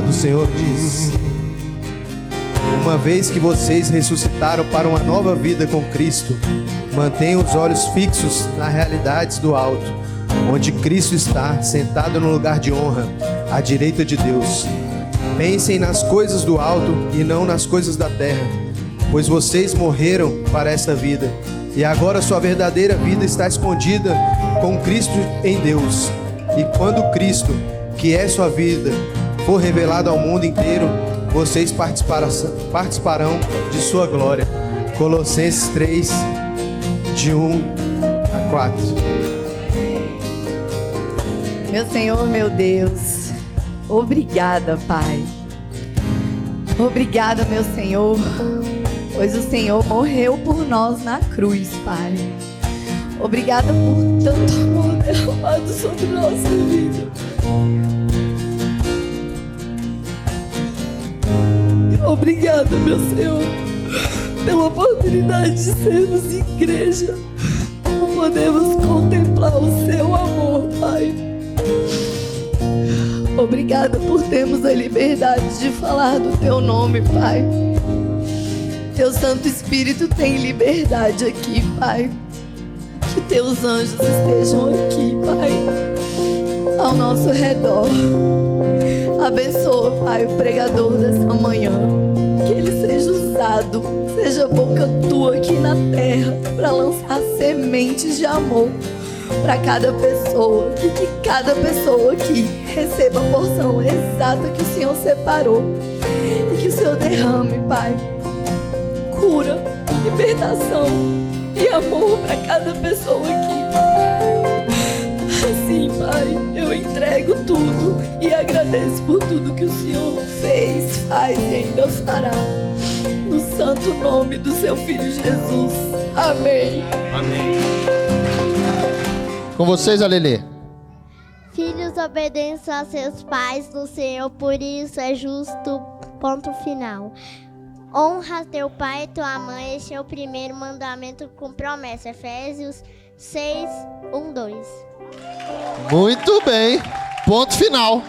do Senhor diz: uma vez que vocês ressuscitaram para uma nova vida com Cristo, mantenham os olhos fixos nas realidades do alto, onde Cristo está sentado no lugar de honra, à direita de Deus. Pensem nas coisas do alto e não nas coisas da terra, pois vocês morreram para esta vida, e agora sua verdadeira vida está escondida com Cristo em Deus. E quando Cristo, que é sua vida, for revelado ao mundo inteiro, vocês participarão de sua glória. Colossenses 3, de 1 a 4. Meu Senhor, meu Deus, obrigada, Pai. Obrigada, meu Senhor, pois o Senhor morreu por nós na cruz, Pai. Obrigada por tanto amor derramado sobre nossa vida. Obrigada, meu Senhor, pela oportunidade de sermos igreja, como podemos contemplar o seu amor, Pai. Obrigada por termos a liberdade de falar do teu nome, Pai. Teu Santo Espírito tem liberdade aqui, Pai. Que teus anjos estejam aqui, Pai, ao nosso redor. Abençoa, Pai, o pregador dessa manhã. Que ele seja usado, seja a boca tua aqui na terra, para lançar sementes de amor para cada pessoa. E que cada pessoa aqui receba a porção exata que o Senhor separou. E que o Senhor derrame, Pai, cura, libertação e amor para cada pessoa aqui. Assim, Pai, eu entrego tudo e agradeço por tudo que o Senhor fez, faz e ainda fará. No santo nome do seu Filho Jesus. Amém. Amém. Com vocês, Alelê. Filhos, obedeçam a seus pais no Senhor, por isso é justo. Ponto final. Honra teu pai e tua mãe, este é o primeiro mandamento com promessa. Efésios 6, 1, 2. Muito bem. Ponto final.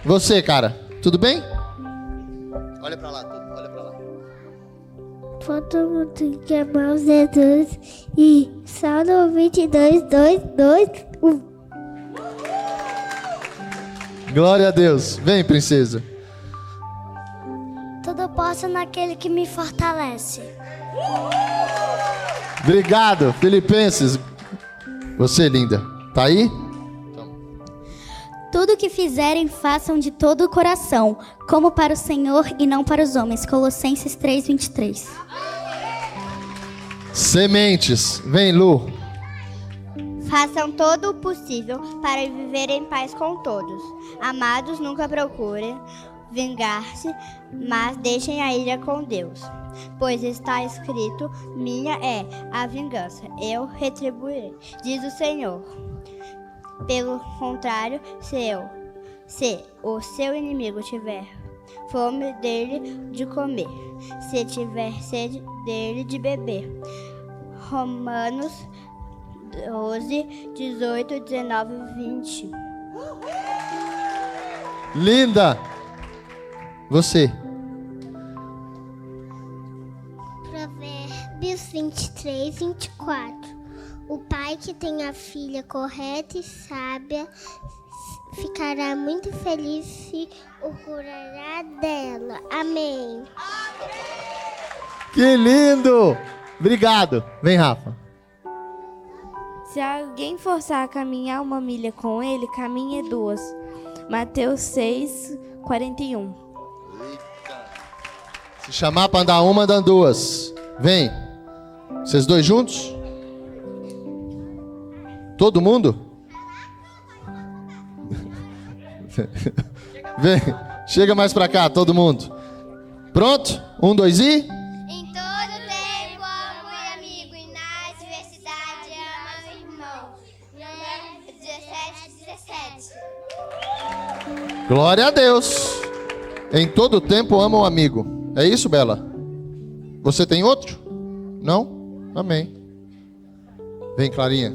Você, cara, tudo bem? Olha pra lá, olha pra lá. Todo mundo que amar Jesus e Salmo 22, 2, 2, 1. Glória a Deus. Vem, princesa. Tudo posso naquele que me fortalece. Obrigado, Filipenses. Você, linda. Tá aí? Tudo que fizerem, façam de todo o coração, como para o Senhor e não para os homens. Colossenses 3, 23. Sementes. Vem, Lu. Façam todo o possível para viver em paz com todos. Amados, nunca procurem vingar-se, mas deixem a ira com Deus. Pois está escrito, minha é a vingança, eu retribuirei, diz o Senhor. Pelo contrário, se o seu inimigo tiver fome dele de comer, se tiver sede dele de beber. Romanos 12, 18, 19 e 20. Linda. Você. Provérbios 23, 24. O pai que tem a filha correta e sábia ficará muito feliz e se orgulhará dela. Amém. Que lindo. Obrigado. Vem, Rafa. Se alguém forçar a caminhar 1 milha com ele, caminhe 2. Mateus 6, 41. Se chamar para andar uma, andam 2. Vem. Vocês dois juntos? Todo mundo? Vem. Chega mais para cá, todo mundo. Pronto? 1, 2 e... Em todo tempo amo o amigo e na adversidade amo o irmão. 17. Glória a Deus. Em todo tempo amo o amigo. É isso, Bela? Você tem outro? Não? Amém. Vem, Clarinha.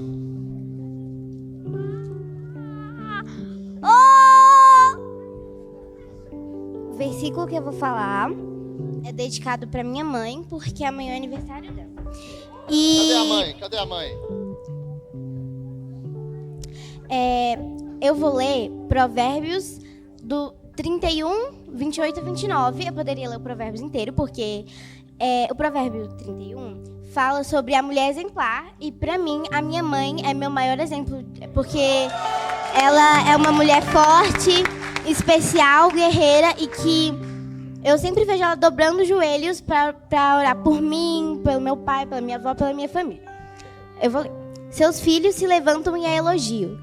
versículo que eu vou falar é dedicado para minha mãe, porque amanhã é aniversário dela. Cadê a mãe? Eu vou ler Provérbios do 31, 28 e 29. Eu poderia ler o Provérbios inteiro, porque o Provérbio 31 fala sobre a mulher exemplar. E pra mim, a minha mãe é meu maior exemplo, porque ela é uma mulher forte, especial, guerreira, e que eu sempre vejo ela dobrando os joelhos pra orar por mim, pelo meu pai, pela minha avó, pela minha família. Eu vou ler. Seus filhos se levantam e a elogiam.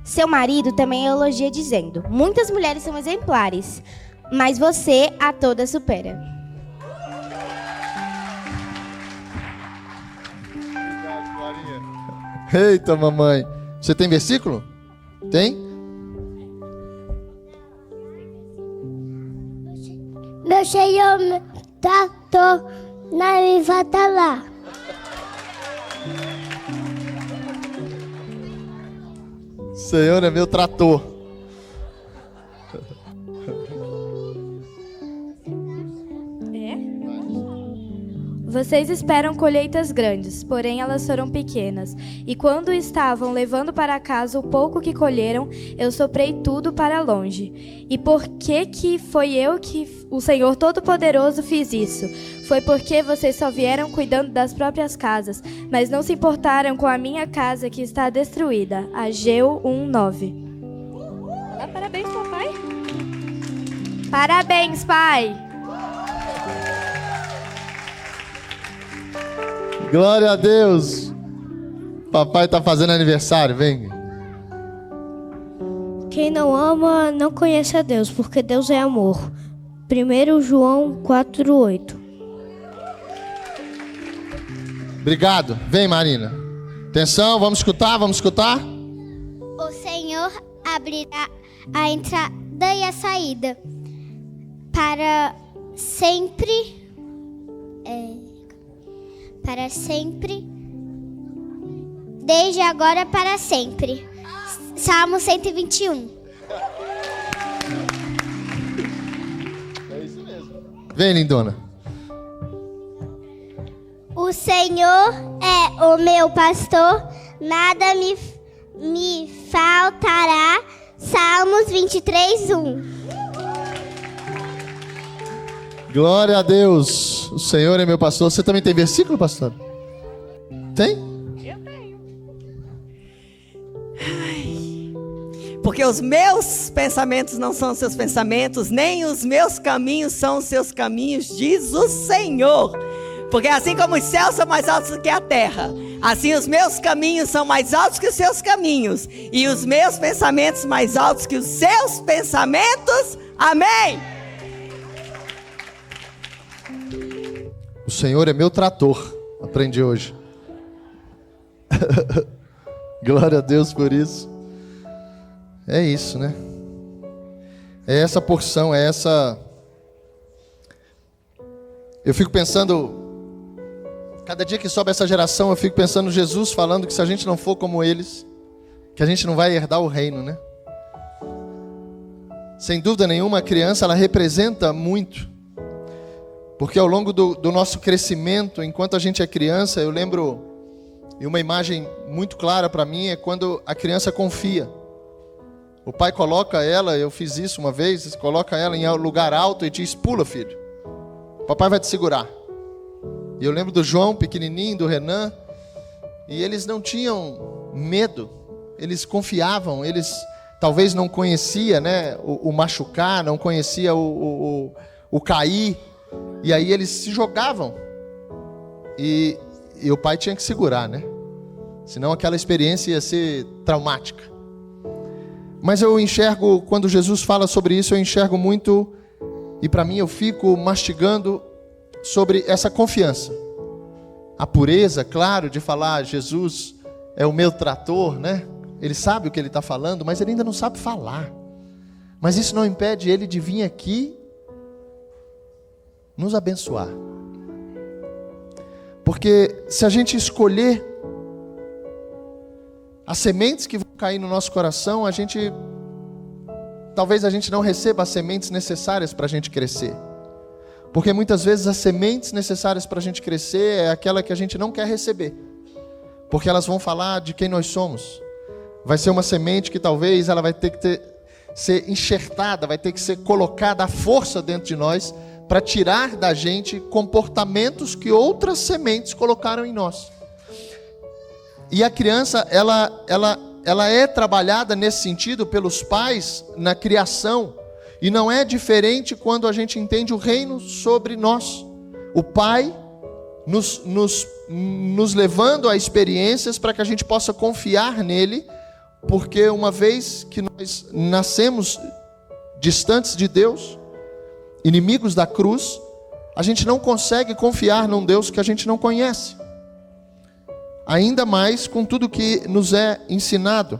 Seu marido também a elogia dizendo: muitas mulheres são exemplares, mas você a todas supera. Eita, mamãe. Você tem versículo? Tem? Meu Senhor me tratou na levada lá. Senhor é meu trator. Vocês esperam colheitas grandes, porém elas foram pequenas. E quando estavam levando para casa o pouco que colheram, eu soprei tudo para longe. E por que foi eu que o Senhor Todo-Poderoso fiz isso? Foi porque vocês só vieram cuidando das próprias casas, mas não se importaram com a minha casa que está destruída. Ageu 1:9. Parabéns, papai. Parabéns, pai. Glória a Deus. Papai tá fazendo aniversário, vem. Quem não ama não conhece a Deus, porque Deus é amor. 1 João 4:8. Obrigado. Vem, Marina. Atenção, vamos escutar. O Senhor abrirá a entrada e a saída para sempre. Para sempre, desde agora para sempre. Salmo 121. É isso mesmo. Vem, lindona. O Senhor é o meu pastor, nada me faltará. Salmos 23:1. Glória a Deus. O Senhor é meu pastor. Você também tem versículo, pastor? Tem? Eu tenho. Porque os meus pensamentos não são os seus pensamentos, nem os meus caminhos são os seus caminhos, diz o Senhor. Porque assim como os céus são mais altos do que a terra, assim os meus caminhos são mais altos que os seus caminhos, e os meus pensamentos mais altos que os seus pensamentos. Amém. O Senhor é meu trator. Aprendi hoje. Glória a Deus por isso. É isso, né? É essa porção, é essa... Eu fico pensando... Cada dia que sobe essa geração, eu fico pensando Jesus falando que se a gente não for como eles, que a gente não vai herdar o reino, né? Sem dúvida nenhuma, a criança, ela representa muito. Porque ao longo do nosso crescimento, enquanto a gente é criança, eu lembro, e uma imagem muito clara para mim é quando a criança confia. O pai coloca ela, eu fiz isso uma vez, coloca ela em lugar alto e diz: pula, filho, o papai vai te segurar. E eu lembro do João, pequenininho, do Renan, e eles não tinham medo, eles confiavam, eles talvez não conheciam, né, o machucar, não conheciam o cair. E aí eles se jogavam. E o pai tinha que segurar, né? Senão aquela experiência ia ser traumática. Mas eu enxergo, quando Jesus fala sobre isso, eu enxergo muito, e para mim eu fico mastigando sobre essa confiança. A pureza, claro, de falar Jesus é o meu trator, né? Ele sabe o que ele está falando, mas ele ainda não sabe falar. Mas isso não impede ele de vir aqui nos abençoar. Porque se a gente escolher as sementes que vão cair no nosso coração, a gente talvez a gente não receba as sementes necessárias para a gente crescer. Porque muitas vezes as sementes necessárias para a gente crescer é aquela que a gente não quer receber. Porque elas vão falar de quem nós somos. Vai ser uma semente que talvez ela vai ter que ser enxertada, vai ter que ser colocada à força dentro de nós para tirar da gente comportamentos que outras sementes colocaram em nós. E a criança, ela é trabalhada nesse sentido pelos pais na criação. E não é diferente quando a gente entende o reino sobre nós. O pai nos levando a experiências para que a gente possa confiar nele, porque uma vez que nós nascemos distantes de Deus, inimigos da cruz, a gente não consegue confiar num Deus que a gente não conhece. Ainda mais com tudo que nos é ensinado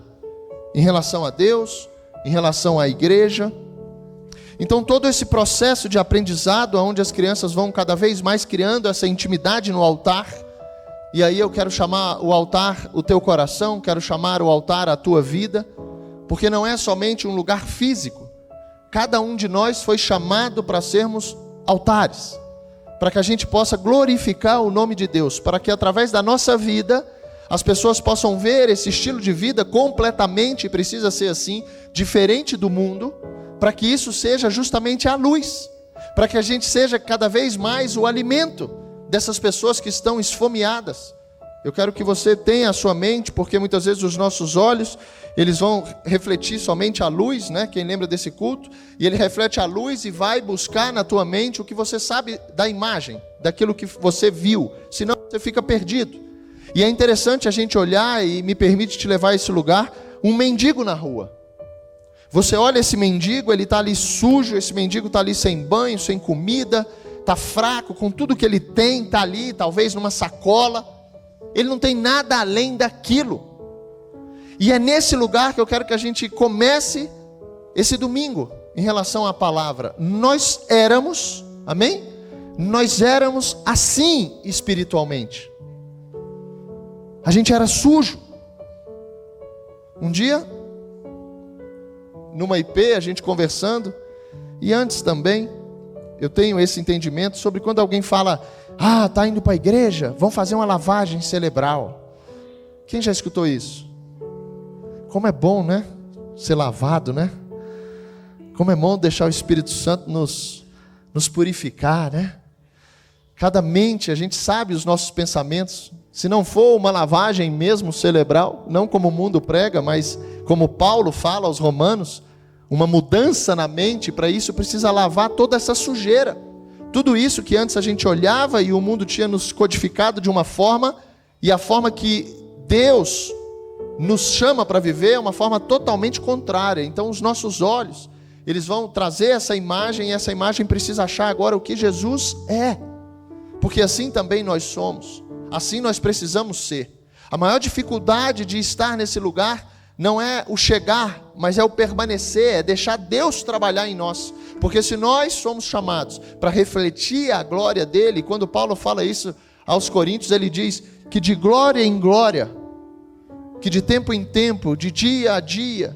em relação a Deus, em relação à igreja. Então todo esse processo de aprendizado, onde as crianças vão cada vez mais criando essa intimidade no altar, e aí eu quero chamar o altar o teu coração, quero chamar o altar a tua vida, porque não é somente um lugar físico. Cada um de nós foi chamado para sermos altares, para que a gente possa glorificar o nome de Deus, para que através da nossa vida as pessoas possam ver esse estilo de vida completamente, precisa ser assim, diferente do mundo, para que isso seja justamente a luz, para que a gente seja cada vez mais o alimento dessas pessoas que estão esfomeadas. Eu quero que você tenha a sua mente, porque muitas vezes os nossos olhos, eles vão refletir somente a luz, né? Quem lembra desse culto? E ele reflete a luz e vai buscar na tua mente o que você sabe da imagem, daquilo que você viu, senão você fica perdido. E é interessante a gente olhar, e me permite te levar a esse lugar, um mendigo na rua. Você olha esse mendigo, ele está ali sujo, esse mendigo está ali sem banho, sem comida, está fraco, com tudo que ele tem, está ali, talvez numa sacola. Ele não tem nada além daquilo. E é nesse lugar que eu quero que a gente comece esse domingo, em relação à palavra. Nós éramos, amém? Nós éramos assim espiritualmente. A gente era sujo. Um dia, numa IP, a gente conversando, e antes também, eu tenho esse entendimento sobre quando alguém fala, está indo para a igreja, vão fazer uma lavagem cerebral. Quem já escutou isso? Como é bom, né? Ser lavado, né? Como é bom deixar o Espírito Santo nos purificar, né? Cada mente, a gente sabe os nossos pensamentos. Se não for uma lavagem mesmo cerebral, não como o mundo prega, mas como Paulo fala aos Romanos, uma mudança na mente, para isso precisa lavar toda essa sujeira. Tudo isso que antes a gente olhava e o mundo tinha nos codificado de uma forma, e a forma que Deus nos chama para viver é uma forma totalmente contrária. Então os nossos olhos, eles vão trazer essa imagem, e essa imagem precisa achar agora o que Jesus é. Porque assim também nós somos, assim nós precisamos ser. A maior dificuldade de estar nesse lugar não é o chegar, mas é o permanecer, é deixar Deus trabalhar em nós. Porque se nós somos chamados para refletir a glória dele, quando Paulo fala isso aos Coríntios, ele diz que de glória em glória, que de tempo em tempo, de dia a dia,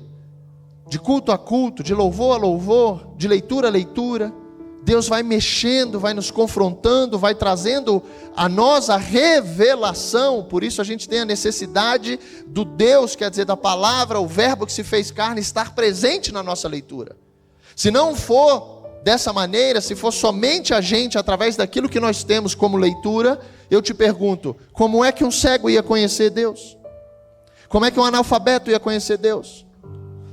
de culto a culto, de louvor a louvor, de leitura a leitura, Deus vai mexendo, vai nos confrontando, vai trazendo a nós a revelação. Por isso a gente tem a necessidade do Deus, quer dizer, da palavra, o verbo que se fez carne, estar presente na nossa leitura. Se não for dessa maneira, se for somente a gente, através daquilo que nós temos como leitura, eu te pergunto, como é que um cego ia conhecer Deus? Como é que um analfabeto ia conhecer Deus?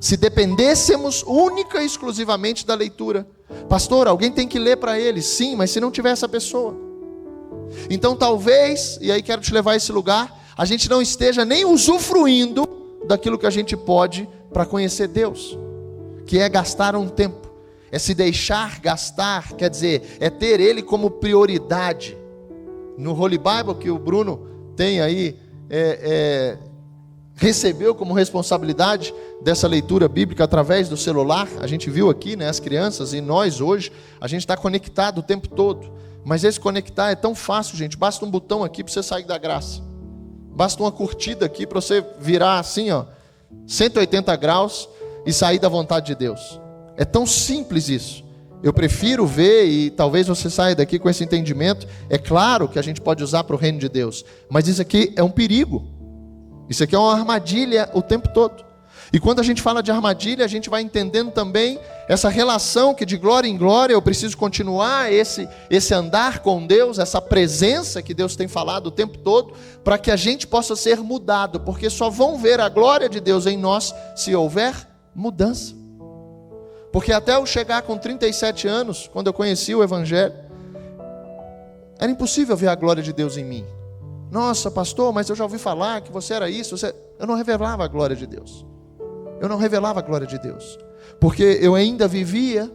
Se dependêssemos única e exclusivamente da leitura. Pastor, alguém tem que ler para ele. Sim, mas se não tiver essa pessoa. Então talvez, e aí quero te levar a esse lugar, a gente não esteja nem usufruindo daquilo que a gente pode para conhecer Deus, que é gastar um tempo, é se deixar gastar, quer dizer, é ter Ele como prioridade. No Holy Bible que o Bruno tem aí, recebeu como responsabilidade dessa leitura bíblica através do celular. A gente viu aqui, né, as crianças e nós hoje, a gente está conectado o tempo todo. Mas esse conectar é tão fácil, gente. Basta um botão aqui para você sair da graça. Basta uma curtida aqui para você virar assim, 180 graus e sair da vontade de Deus. É tão simples isso. Eu prefiro ver, e talvez você saia daqui com esse entendimento. É claro que a gente pode usar para o reino de Deus, mas isso aqui é um perigo. Isso aqui é uma armadilha o tempo todo. E quando a gente fala de armadilha, a gente vai entendendo também essa relação que de glória em glória eu preciso continuar esse andar com Deus, essa presença que Deus tem falado o tempo todo, para que a gente possa ser mudado, porque só vão ver a glória de Deus em nós se houver mudança. Porque até eu chegar com 37 anos, quando eu conheci o Evangelho, era impossível ver a glória de Deus em mim. Nossa, pastor, mas eu já ouvi falar que você era isso. Eu não revelava a glória de Deus. Eu não revelava a glória de Deus. Porque eu ainda vivia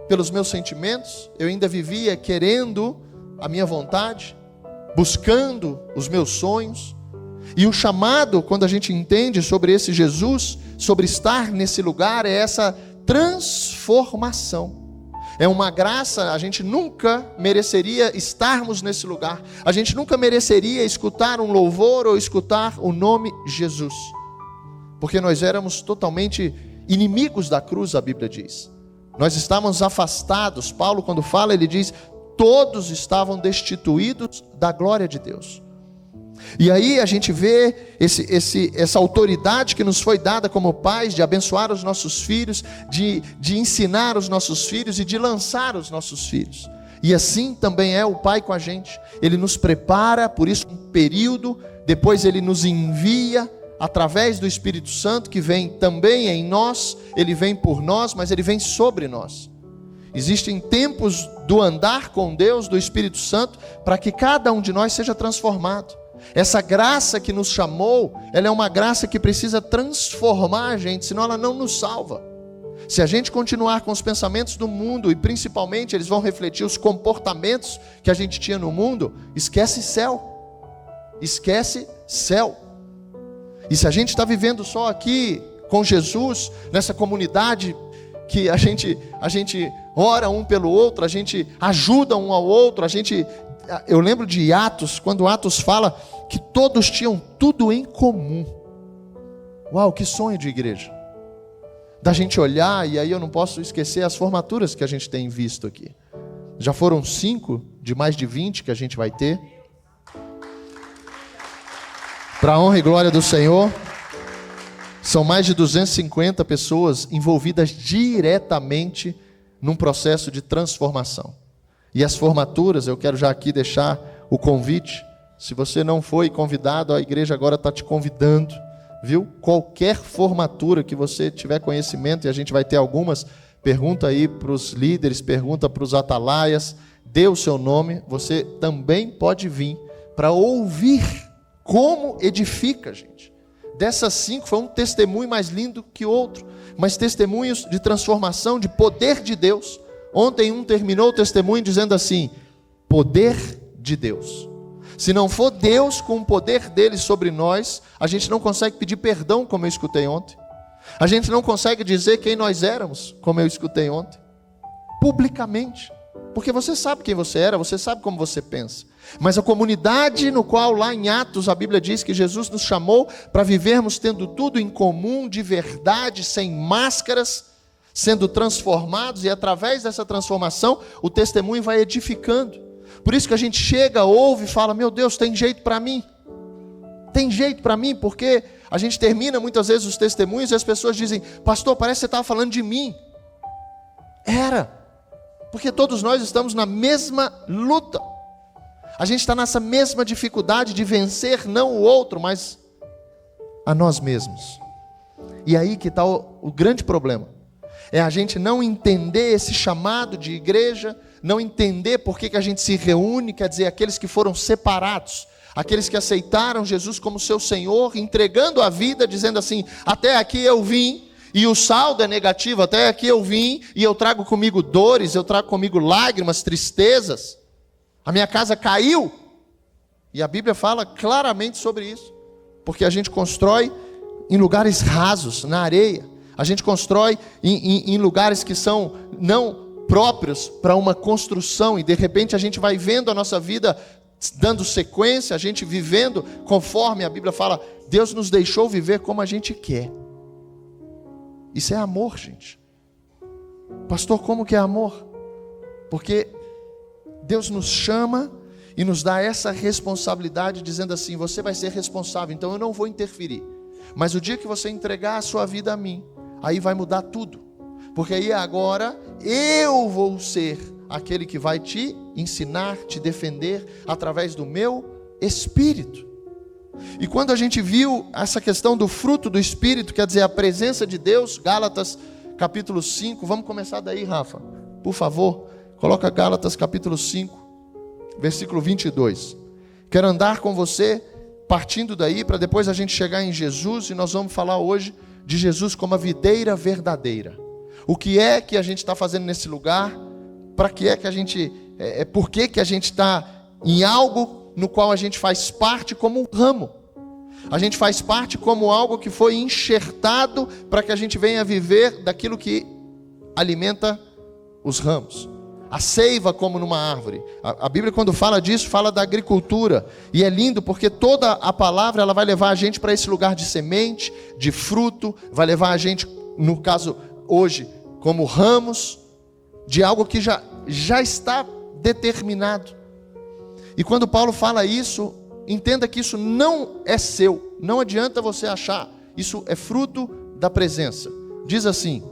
pelos meus sentimentos, eu ainda vivia querendo a minha vontade, buscando os meus sonhos. E o chamado, quando a gente entende sobre esse Jesus, sobre estar nesse lugar, é essa transformação. É uma graça, a gente nunca mereceria estarmos nesse lugar. A gente nunca mereceria escutar um louvor ou escutar o nome Jesus. Porque nós éramos totalmente inimigos da cruz, a Bíblia diz. Nós estávamos afastados. Paulo, quando fala, ele diz: todos estavam destituídos da glória de Deus. E aí a gente vê essa autoridade que nos foi dada como pais, de abençoar os nossos filhos, de ensinar os nossos filhos e de lançar os nossos filhos. E assim também é o Pai com a gente. Ele nos prepara, por isso um período, depois Ele nos envia através do Espírito Santo, que vem também em nós. Ele vem por nós, mas Ele vem sobre nós. Existem tempos do andar com Deus, do Espírito Santo, para que cada um de nós seja transformado. Essa graça que nos chamou, ela é uma graça que precisa transformar a gente, senão ela não nos salva. Se a gente continuar com os pensamentos do mundo, e principalmente eles vão refletir os comportamentos que a gente tinha no mundo, esquece céu. Esquece céu. E se a gente está vivendo só aqui com Jesus, nessa comunidade que a gente ora um pelo outro, a gente ajuda um ao outro, eu lembro de Atos, quando Atos fala que todos tinham tudo em comum. Uau, que sonho de igreja. Da gente olhar, e aí eu não posso esquecer as formaturas que a gente tem visto aqui. Já foram 5 de mais de 20 que a gente vai ter. Para a honra e glória do Senhor, são mais de 250 pessoas envolvidas diretamente num processo de transformação. E as formaturas, eu quero já aqui deixar o convite. Se você não foi convidado, a igreja agora está te convidando, viu? Qualquer formatura que você tiver conhecimento, e a gente vai ter algumas, pergunta aí para os líderes, pergunta para os atalaias, dê o seu nome, você também pode vir para ouvir como edifica, gente. Dessas 5 foi um testemunho mais lindo que outro, mas testemunhos de transformação, de poder de Deus. Ontem um terminou o testemunho dizendo assim: poder de Deus. Se não for Deus com o poder dele sobre nós, a gente não consegue pedir perdão, como eu escutei ontem. A gente não consegue dizer quem nós éramos, como eu escutei ontem, publicamente. Porque você sabe quem você era, você sabe como você pensa. Mas a comunidade no qual lá em Atos a Bíblia diz que Jesus nos chamou para vivermos tendo tudo em comum, de verdade, sem máscaras, sendo transformados, e através dessa transformação o testemunho vai edificando. Por isso que a gente chega, ouve e fala: meu Deus, tem jeito para mim. Tem jeito para mim, porque a gente termina muitas vezes os testemunhos e as pessoas dizem: pastor, parece que você estava falando de mim. Era, porque todos nós estamos na mesma luta. A gente está nessa mesma dificuldade de vencer não o outro, mas a nós mesmos. E aí que está o grande problema. É a gente não entender esse chamado de igreja, não entender por que a gente se reúne, quer dizer, aqueles que foram separados, aqueles que aceitaram Jesus como seu Senhor, entregando a vida, dizendo assim: até aqui eu vim, e o saldo é negativo, até aqui eu vim, e eu trago comigo dores, eu trago comigo lágrimas, tristezas, a minha casa caiu, e a Bíblia fala claramente sobre isso, porque a gente constrói em lugares rasos, na areia, a gente constrói em lugares que são não próprios para uma construção, e de repente a gente vai vendo a nossa vida dando sequência, a gente vivendo conforme a Bíblia fala. Deus nos deixou viver como a gente quer. Isso é amor, gente. Pastor, como que é amor? Porque Deus nos chama e nos dá essa responsabilidade, dizendo assim: você vai ser responsável, então eu não vou interferir. Mas o dia que você entregar a sua vida a mim, aí vai mudar tudo. Porque aí agora eu vou ser aquele que vai te ensinar, te defender através do meu Espírito. E quando a gente viu essa questão do fruto do Espírito, quer dizer, a presença de Deus, Gálatas capítulo 5, vamos começar daí, Rafa, por favor, coloca Gálatas capítulo 5, versículo 22. Quero andar com você, partindo daí, para depois a gente chegar em Jesus, e nós vamos falar hoje de Jesus como a videira verdadeira. O que é que a gente está fazendo nesse lugar? Para que é que a gente, por que que a gente está em algo no qual a gente faz parte como um ramo? A gente faz parte como algo que foi enxertado para que a gente venha viver daquilo que alimenta os ramos. A seiva como numa árvore. A Bíblia, quando fala disso, fala da agricultura. E é lindo porque toda a palavra ela vai levar a gente para esse lugar de semente, de fruto, vai levar a gente, no caso hoje, como ramos, de algo que já está determinado. E quando Paulo fala isso, entenda que isso não é seu. Não adianta você achar. Isso é fruto da presença. Diz assim: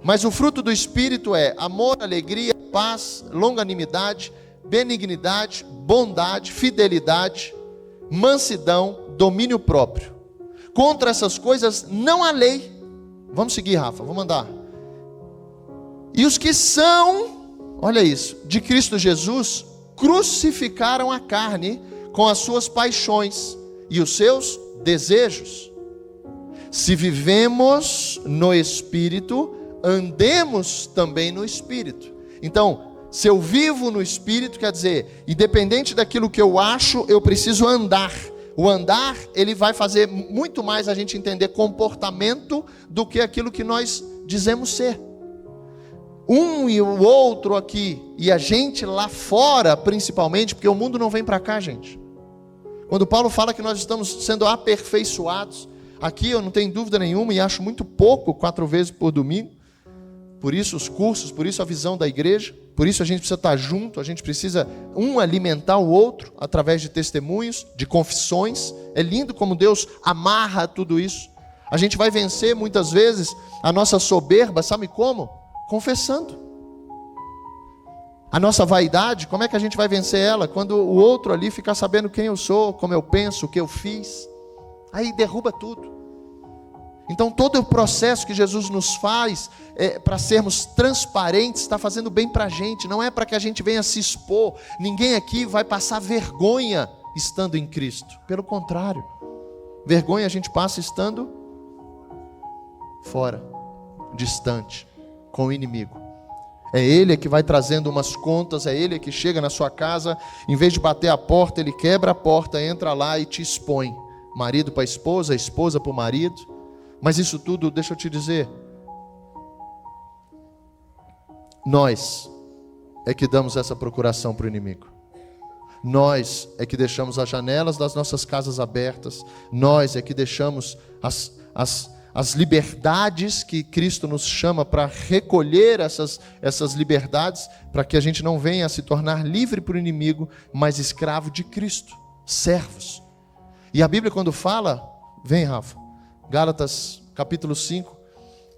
mas o fruto do Espírito é amor, alegria, paz, longanimidade, benignidade, bondade, fidelidade, mansidão, domínio próprio. Contra essas coisas não há lei. Vamos seguir, Rafa, vamos andar. E os que são, olha isso, de Cristo Jesus, crucificaram a carne com as suas paixões e os seus desejos. Se vivemos no Espírito, andemos também no Espírito. Então, se eu vivo no Espírito, quer dizer, independente daquilo que eu acho, eu preciso andar. O andar, ele vai fazer muito mais a gente entender comportamento do que aquilo que nós dizemos ser. Um e o outro aqui, e a gente lá fora, principalmente, porque o mundo não vem para cá, gente. Quando Paulo fala que nós estamos sendo aperfeiçoados, aqui eu não tenho dúvida nenhuma, e acho muito pouco, 4 vezes por domingo. Por isso os cursos, por isso a visão da igreja, por isso a gente precisa estar junto, a gente precisa um alimentar o outro, através de testemunhos, de confissões. É lindo como Deus amarra tudo isso. A gente vai vencer muitas vezes a nossa soberba, sabe como? Confessando. A nossa vaidade, como é que a gente vai vencer ela? Quando o outro ali ficar sabendo quem eu sou, como eu penso, o que eu fiz. Aí derruba tudo. Então todo o processo que Jesus nos faz para sermos transparentes, está fazendo bem para a gente, não é para que a gente venha se expor. Ninguém aqui vai passar vergonha estando em Cristo. Pelo contrário, vergonha a gente passa estando fora, distante, com o inimigo. É ele que vai trazendo umas contas, é ele que chega na sua casa, em vez de bater a porta, ele quebra a porta, entra lá e te expõe. Marido para a esposa para o marido. Mas isso tudo, deixa eu te dizer, nós é que damos essa procuração para o inimigo. Nós é que deixamos as janelas das nossas casas abertas. Nós é que deixamos as liberdades que Cristo nos chama para recolher essas liberdades, para que a gente não venha a se tornar livre para o inimigo, mas escravo de Cristo, servos. E a Bíblia quando fala, vem Rafa, Gálatas capítulo 5,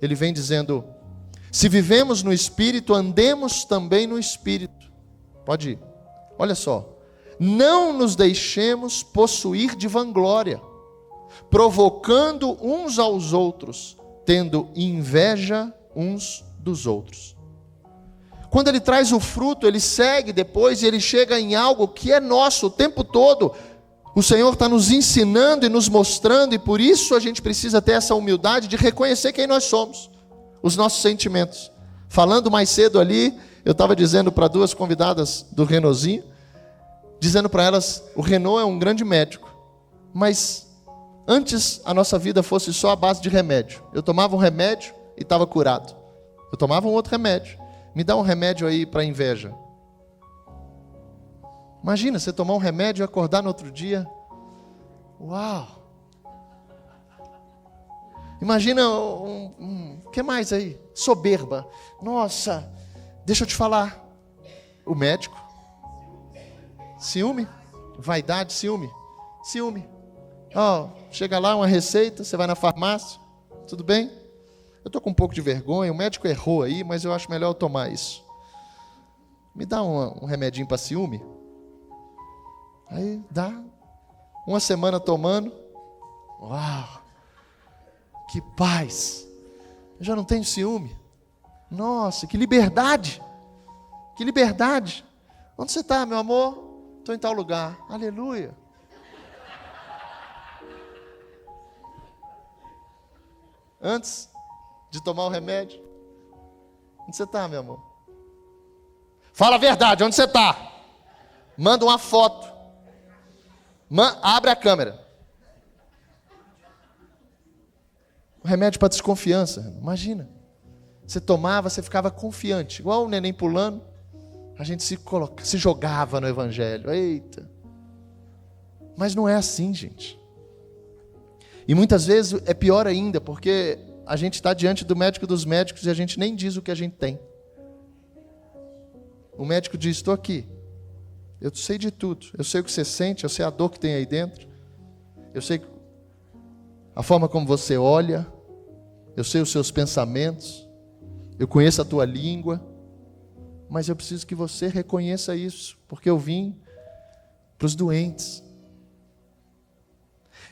ele vem dizendo: se vivemos no Espírito, andemos também no Espírito. Pode ir, olha só. Não nos deixemos possuir de vanglória, provocando uns aos outros, tendo inveja uns dos outros. Quando ele traz o fruto, ele segue depois e ele chega em algo que é nosso o tempo todo. O Senhor está nos ensinando e nos mostrando, e por isso a gente precisa ter essa humildade de reconhecer quem nós somos, os nossos sentimentos. Falando mais cedo ali, eu estava dizendo para 2 convidadas do Renaultzinho, dizendo para elas, o Renault é um grande médico, mas antes a nossa vida fosse só a base de remédio. Eu tomava um remédio e estava curado. Eu tomava um outro remédio. Me dá um remédio aí para inveja. Imagina, você tomar um remédio e acordar no outro dia. Uau! Imagina que mais aí? Soberba. Nossa, deixa eu te falar. O médico. Ciúme. Vaidade, ciúme. Ciúme. Chega lá uma receita, você vai na farmácia. Tudo bem? Eu estou com um pouco de vergonha, o médico errou aí, mas eu acho melhor eu tomar isso. Me dá um remedinho para ciúme? Aí dá. Uma semana tomando. Uau! Que paz! Eu já não tenho ciúme. Nossa, que liberdade! Que liberdade! Onde você está, meu amor? Estou em tal lugar. Aleluia! Antes de tomar o remédio, onde você está, meu amor? Fala a verdade, onde você está? Manda uma foto. Abre a câmera. O remédio para desconfiança, imagina. Você tomava, você ficava confiante, igual o neném pulando. A gente se jogava no evangelho. Eita. Mas não é assim, gente. E muitas vezes é pior ainda, porque a gente está diante do médico dos médicos e a gente nem diz o que a gente tem. O médico diz, estou aqui. Eu sei de tudo. Eu sei o que você sente, eu sei a dor que tem aí dentro. Eu sei a forma como você olha. Eu sei os seus pensamentos. Eu conheço a tua língua. Mas eu preciso que você reconheça isso, porque eu vim para os doentes.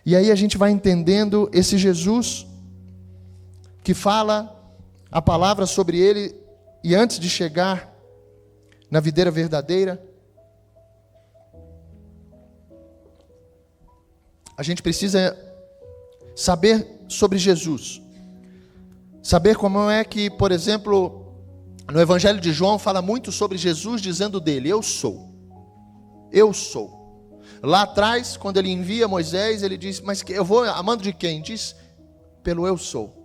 E aí a gente vai entendendo esse Jesus que fala a palavra sobre ele, e antes de chegar na videira verdadeira, a gente precisa saber sobre Jesus. Saber como é que, por exemplo, no Evangelho de João fala muito sobre Jesus dizendo dele, eu sou. Eu sou. Lá atrás, quando ele envia Moisés, ele diz, mas eu vou amando de quem? Diz, pelo eu sou.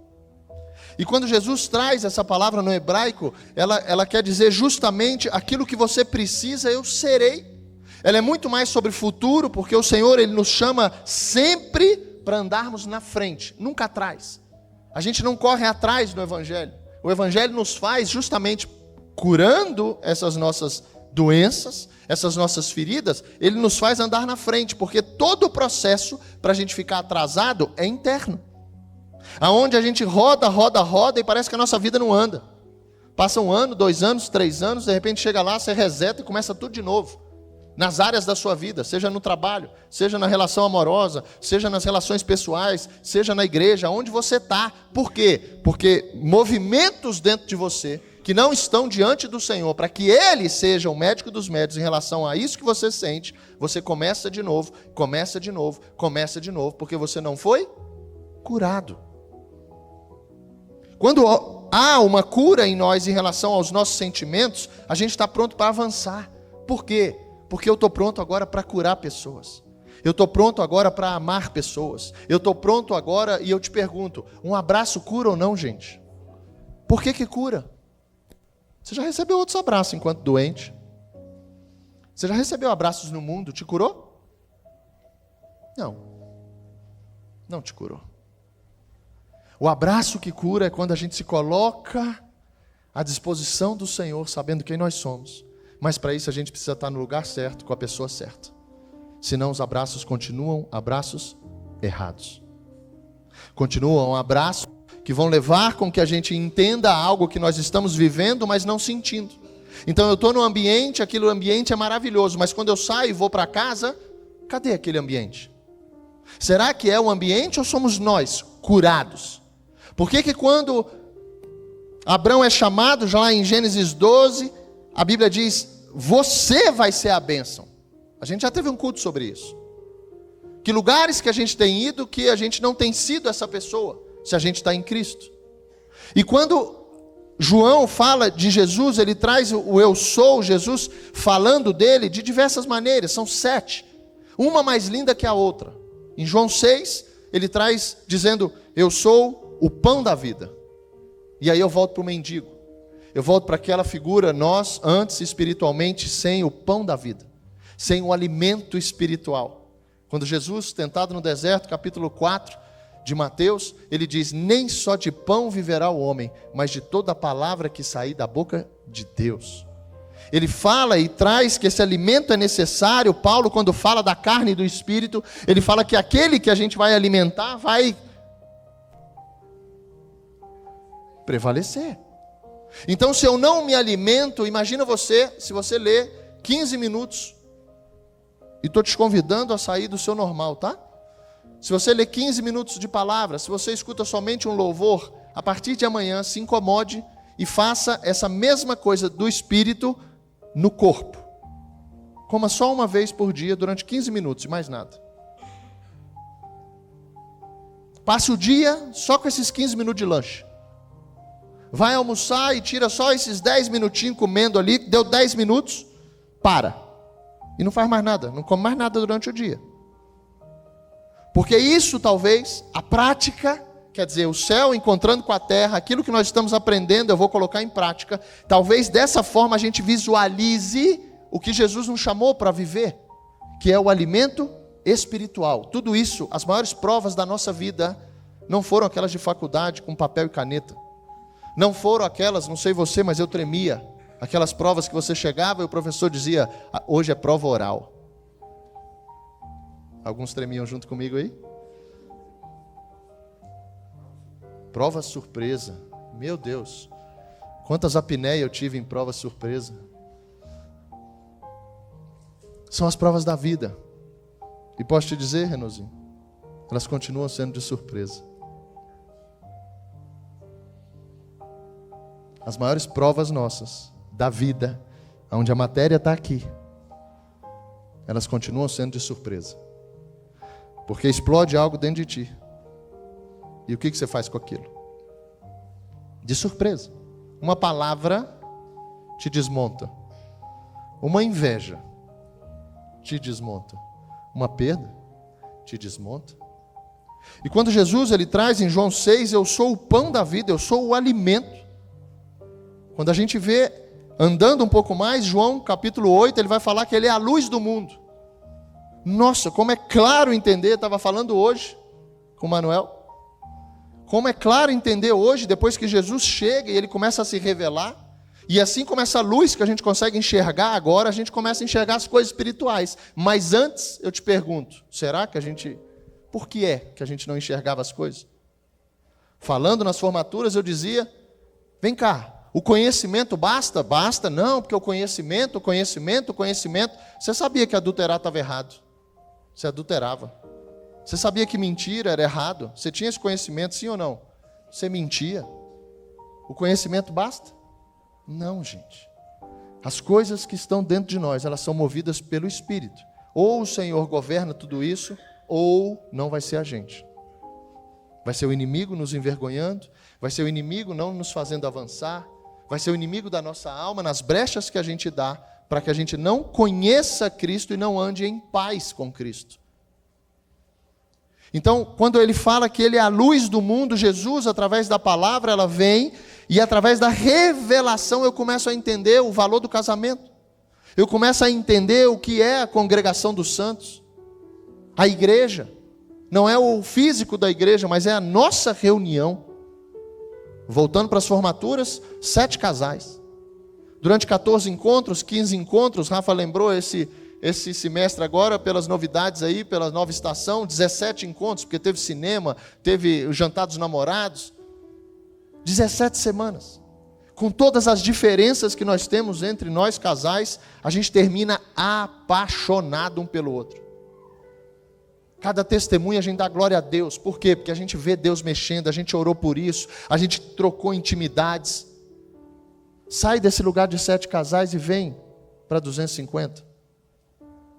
E quando Jesus traz essa palavra no hebraico, ela quer dizer justamente aquilo que você precisa, eu serei. Ela é muito mais sobre futuro, porque o Senhor ele nos chama sempre para andarmos na frente, nunca atrás. A gente não corre atrás do Evangelho. O Evangelho nos faz justamente curando essas nossas doenças, essas nossas feridas, ele nos faz andar na frente, porque todo o processo para a gente ficar atrasado é interno. Aonde a gente roda e parece que a nossa vida não anda. Passa 1 ano, 2 anos, 3 anos, de repente chega lá, você reseta e começa tudo de novo. Nas áreas da sua vida, seja no trabalho, seja na relação amorosa, seja nas relações pessoais, seja na igreja, onde você está. Por quê? Porque movimentos dentro de você que não estão diante do Senhor, para que Ele seja o médico dos médicos em relação a isso que você sente, você começa de novo, porque você não foi curado. Quando há uma cura em nós em relação aos nossos sentimentos, a gente está pronto para avançar. Por quê? Porque eu estou pronto agora para curar pessoas. Eu estou pronto agora para amar pessoas. Eu estou pronto agora, e eu te pergunto, um abraço cura ou não, gente? Por que cura? Você já recebeu outros abraços enquanto doente? Você já recebeu abraços no mundo? Te curou? Não. Não te curou. O abraço que cura é quando a gente se coloca à disposição do Senhor, sabendo quem nós somos. Mas para isso a gente precisa estar no lugar certo, com a pessoa certa. Senão os abraços continuam abraços errados. Continuam abraços que vão levar com que a gente entenda algo que nós estamos vivendo, mas não sentindo. Então eu estou no ambiente, aquele ambiente é maravilhoso, mas quando eu saio e vou para casa, cadê aquele ambiente? Será que é o ambiente ou somos nós curados? Por que quando Abraão é chamado, já lá em Gênesis 12, a Bíblia diz, você vai ser a bênção. A gente já teve um culto sobre isso. Que lugares que a gente tem ido que a gente não tem sido essa pessoa, se a gente está em Cristo. E quando João fala de Jesus, ele traz o eu sou, Jesus falando dele de diversas maneiras, são 7. Uma mais linda que a outra. Em João 6, ele traz dizendo, eu sou o pão da vida. E aí eu volto para o mendigo. Eu volto para aquela figura, nós antes espiritualmente sem o pão da vida, sem o alimento espiritual. Quando Jesus, tentado no deserto, capítulo 4, de Mateus, ele diz: nem só de pão viverá o homem, mas de toda a palavra que sair da boca de Deus. Ele fala e traz que esse alimento é necessário. Paulo, quando fala da carne e do espírito, ele fala que aquele que a gente vai alimentar vai prevalecer. Então, se eu não me alimento, imagina você, se você lê 15 minutos, e estou te convidando a sair do seu normal, tá? Se você lê 15 minutos de palavra, se você escuta somente um louvor, a partir de amanhã se incomode e faça essa mesma coisa do espírito no corpo. Coma só uma vez por dia durante 15 minutos e mais nada. Passe o dia só com esses 15 minutos de lanche. Vai almoçar e tira só esses 10 minutinhos comendo ali, deu 10 minutos, para. E não faz mais nada, não come mais nada durante o dia. Porque isso talvez, a prática, quer dizer, o céu encontrando com a terra, aquilo que nós estamos aprendendo, eu vou colocar em prática. Talvez dessa forma a gente visualize o que Jesus nos chamou para viver, que é o alimento espiritual. Tudo isso, as maiores provas da nossa vida, não foram aquelas de faculdade com papel e caneta. Não foram aquelas, não sei você, mas eu tremia. Aquelas provas que você chegava e o professor dizia: hoje é prova oral. Alguns tremiam junto comigo aí? Prova surpresa. Meu Deus. Quantas apneias eu tive em prova surpresa. São as provas da vida. E posso te dizer, Renozinho, elas continuam sendo de surpresa. As maiores provas nossas da vida, onde a matéria está aqui, elas continuam sendo de surpresa. Porque explode algo dentro de ti. E o que você faz com aquilo? De surpresa. Uma palavra te desmonta. Uma inveja te desmonta. Uma perda te desmonta. E quando Jesus ele traz em João 6, eu sou o pão da vida, eu sou o alimento. Quando a gente vê, andando um pouco mais, João capítulo 8, ele vai falar que ele é a luz do mundo. Nossa, como é claro entender, estava falando hoje com o Manuel, como é claro entender hoje, depois que Jesus chega e ele começa a se revelar, e assim como essa luz que a gente consegue enxergar agora, a gente começa a enxergar as coisas espirituais. Mas antes, eu te pergunto, será que por que é que a gente não enxergava as coisas? Falando nas formaturas, eu dizia, vem cá, o conhecimento basta? Basta, não, porque o conhecimento. Você sabia que adulterar estava errado. Você adulterava. Você sabia que mentira era errado. Você tinha esse conhecimento, sim ou não? Você mentia. O conhecimento basta? Não, gente. As coisas que estão dentro de nós, elas são movidas pelo Espírito. Ou o Senhor governa tudo isso, ou não vai ser a gente. Vai ser o inimigo nos envergonhando, vai ser o inimigo não nos fazendo avançar, vai ser o inimigo da nossa alma nas brechas que a gente dá, para que a gente não conheça Cristo e não ande em paz com Cristo. Então, quando ele fala que ele é a luz do mundo, Jesus, através da palavra, ela vem, e através da revelação eu começo a entender o valor do casamento. Eu começo a entender o que é a congregação dos santos, a igreja. Não é o físico da igreja, mas é a nossa reunião. Voltando para as formaturas, 7 casais. Durante 14 encontros, 15 encontros, Rafa lembrou esse semestre agora, pelas novidades aí, pela nova estação, 17 encontros, porque teve cinema, teve o jantar dos namorados. 17 semanas. Com todas as diferenças que nós temos entre nós casais, a gente termina apaixonado um pelo outro. Cada testemunho a gente dá glória a Deus. Por quê? Porque a gente vê Deus mexendo, a gente orou por isso, a gente trocou intimidades. Sai desse lugar de 7 casais e vem para 250.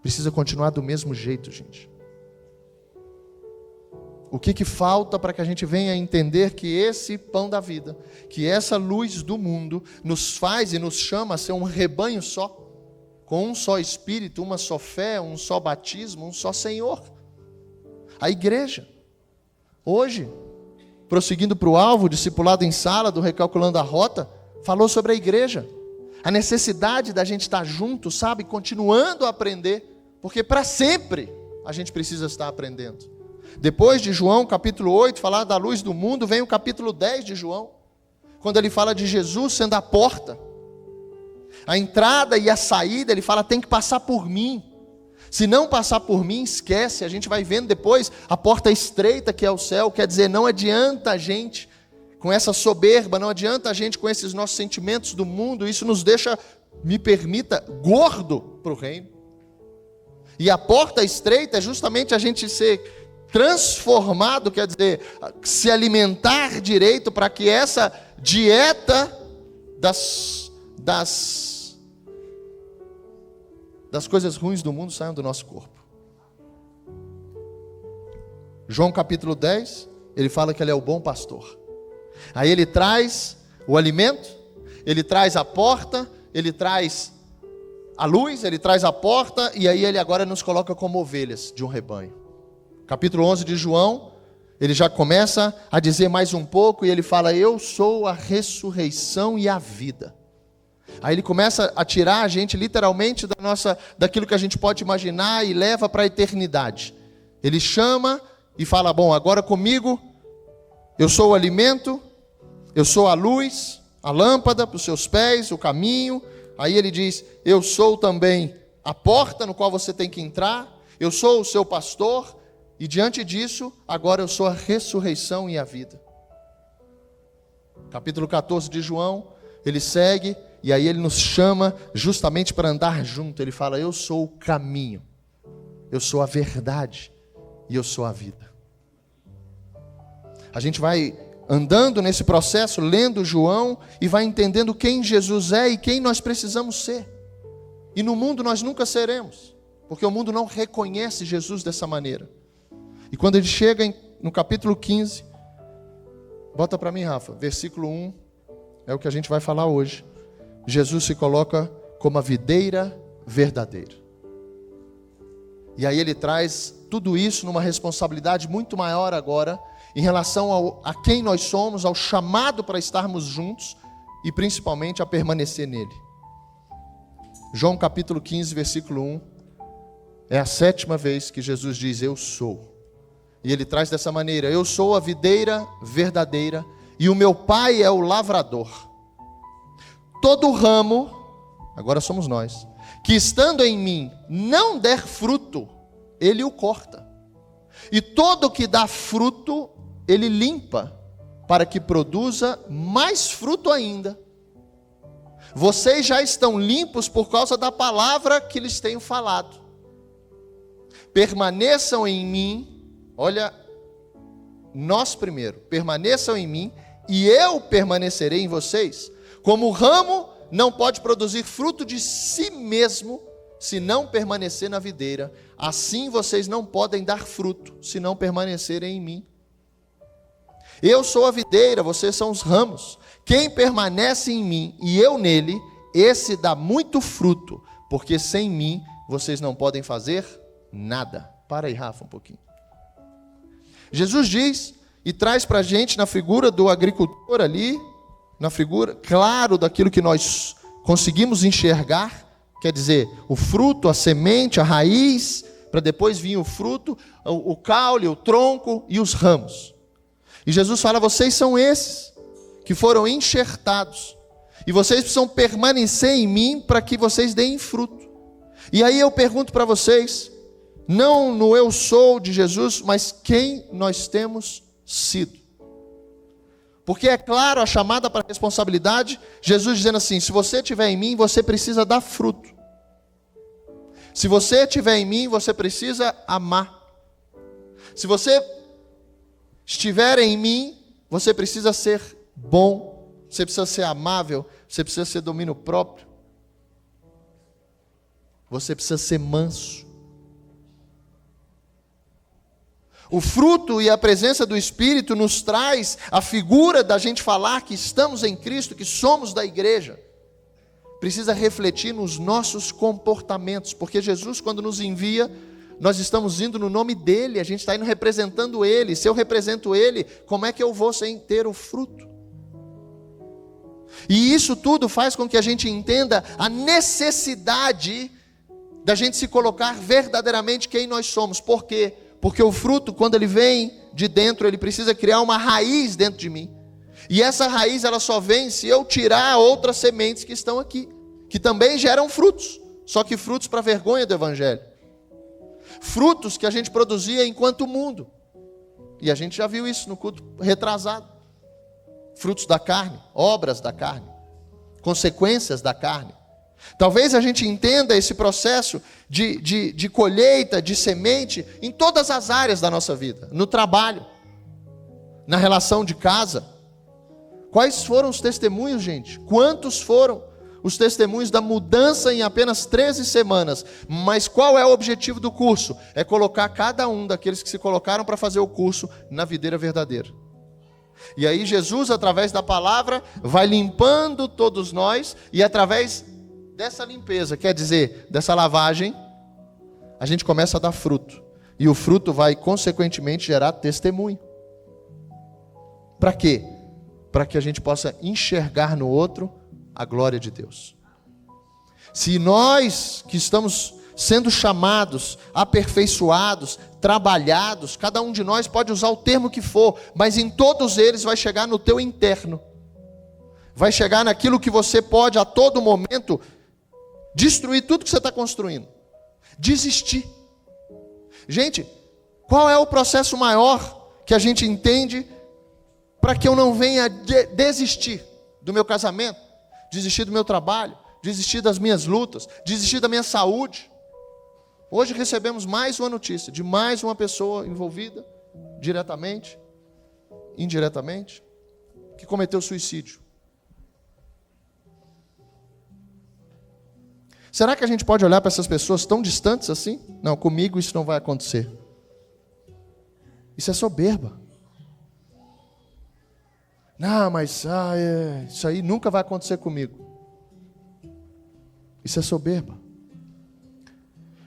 Precisa continuar do mesmo jeito, gente. O que falta para que a gente venha entender que esse pão da vida, que essa luz do mundo, nos faz e nos chama a ser um rebanho só, com um só Espírito, uma só fé, um só batismo, um só Senhor. A igreja, hoje, prosseguindo para o alvo, discipulado em sala, do Recalculando a Rota, falou sobre a igreja, a necessidade da gente estar junto, sabe, continuando a aprender, porque para sempre a gente precisa estar aprendendo. Depois de João, capítulo 8, falar da luz do mundo, vem o capítulo 10 de João, quando ele fala de Jesus sendo a porta. A entrada e a saída, ele fala, tem que passar por mim. Se não passar por mim, esquece. A gente vai vendo depois a porta estreita que é o céu. Quer dizer, não adianta a gente com essa soberba, não adianta a gente com esses nossos sentimentos do mundo. Isso nos deixa, me permita, gordo para o reino. E a porta estreita é justamente a gente ser transformado, quer dizer, se alimentar direito para que essa dieta das coisas ruins do mundo saiam do nosso corpo. João capítulo 10, ele fala que ele é o bom pastor. Aí ele traz o alimento, ele traz a porta, ele traz a luz, ele traz a porta, e aí ele agora nos coloca como ovelhas de um rebanho. Capítulo 11 de João, ele já começa a dizer mais um pouco, e ele fala, eu sou a ressurreição e a vida. Aí ele começa a tirar a gente literalmente daquilo que a gente pode imaginar e leva para a eternidade. Ele chama e fala, bom, agora comigo, eu sou o alimento, eu sou a luz, a lâmpada para os seus pés, o caminho. Aí ele diz, eu sou também a porta no qual você tem que entrar, eu sou o seu pastor, e diante disso, agora eu sou a ressurreição e a vida. Capítulo 14 de João, ele segue, e aí ele nos chama justamente para andar junto. Ele fala, eu sou o caminho, eu sou a verdade, e eu sou a vida. A gente vai andando nesse processo, lendo João, e vai entendendo quem Jesus é e quem nós precisamos ser. E no mundo nós nunca seremos, porque o mundo não reconhece Jesus dessa maneira. E quando ele chega no capítulo 15, bota para mim, Rafa, versículo 1, é o que a gente vai falar hoje. Jesus se coloca como a videira verdadeira. E aí ele traz tudo isso numa responsabilidade muito maior agora, em relação a quem nós somos, ao chamado para estarmos juntos, e principalmente a permanecer nele. João capítulo 15, versículo 1, é a 7ª vez que Jesus diz, eu sou. E ele traz dessa maneira, eu sou a videira verdadeira, e o meu pai é o lavrador. Todo ramo, agora somos nós, que estando em mim não der fruto, ele o corta. E todo que dá fruto, ele limpa, para que produza mais fruto ainda. Vocês já estão limpos por causa da palavra que lhes tenho falado. Permaneçam em mim, olha, nós primeiro, permaneçam em mim, e eu permanecerei em vocês. Como o ramo não pode produzir fruto de si mesmo, se não permanecer na videira, assim vocês não podem dar fruto, se não permanecerem em mim. Eu sou a videira, vocês são os ramos. Quem permanece em mim e eu nele, esse dá muito fruto, porque sem mim vocês não podem fazer nada. Para aí, Rafa, um pouquinho. Jesus diz e traz para a gente na figura do agricultor ali, na figura, claro, daquilo que nós conseguimos enxergar, quer dizer, o fruto, a semente, a raiz, para depois vir o fruto, o caule, o tronco e os ramos. E Jesus fala, vocês são esses que foram enxertados, e vocês precisam permanecer em mim para que vocês deem fruto. E aí eu pergunto para vocês, não no eu sou de Jesus, mas quem nós temos sido. Porque é claro a chamada para a responsabilidade, Jesus dizendo assim, se você estiver em mim, você precisa dar fruto. Se você estiver em mim, você precisa amar. Se você estiver em mim, você precisa ser bom, você precisa ser amável, você precisa ser domínio próprio. Você precisa ser manso. O fruto e a presença do Espírito nos traz a figura da gente falar que estamos em Cristo, que somos da igreja. Precisa refletir nos nossos comportamentos, porque Jesus, quando nos envia, nós estamos indo no nome dEle, a gente está indo representando Ele. Se eu represento Ele, como é que eu vou sem ter o fruto? E isso tudo faz com que a gente entenda a necessidade da gente se colocar verdadeiramente quem nós somos. Por quê? Porque o fruto, quando ele vem de dentro, ele precisa criar uma raiz dentro de mim. E essa raiz, ela só vem se eu tirar outras sementes que estão aqui, que também geram frutos, só que frutos para vergonha do evangelho. Frutos que a gente produzia enquanto mundo. E a gente já viu isso no culto retrasado. Frutos da carne, obras da carne, consequências da carne. Talvez a gente entenda esse processo de colheita, de semente, em todas as áreas da nossa vida. No trabalho, na relação de casa. Quais foram os testemunhos, gente? Quantos foram os testemunhos da mudança em apenas 13 semanas? Mas qual é o objetivo do curso? É colocar cada um daqueles que se colocaram para fazer o curso na videira verdadeira. E aí Jesus, através da palavra, vai limpando todos nós, e através dessa limpeza, quer dizer, dessa lavagem, a gente começa a dar fruto. E o fruto vai, consequentemente, gerar testemunho. Para quê? Para que a gente possa enxergar no outro a glória de Deus. Se nós que estamos sendo chamados, aperfeiçoados, trabalhados, cada um de nós pode usar o termo que for, mas em todos eles vai chegar no teu interno. Vai chegar naquilo que você pode a todo momento destruir tudo que você está construindo. Desistir. Gente, qual é o processo maior que a gente entende para que eu não venha desistir do meu casamento, desistir do meu trabalho, desistir das minhas lutas, desistir da minha saúde? Hoje recebemos mais uma notícia de mais uma pessoa envolvida, diretamente, indiretamente, que cometeu suicídio. Será que a gente pode olhar para essas pessoas tão distantes assim? Não, comigo isso não vai acontecer. Isso é soberba. Não, mas isso aí nunca vai acontecer comigo. Isso é soberba.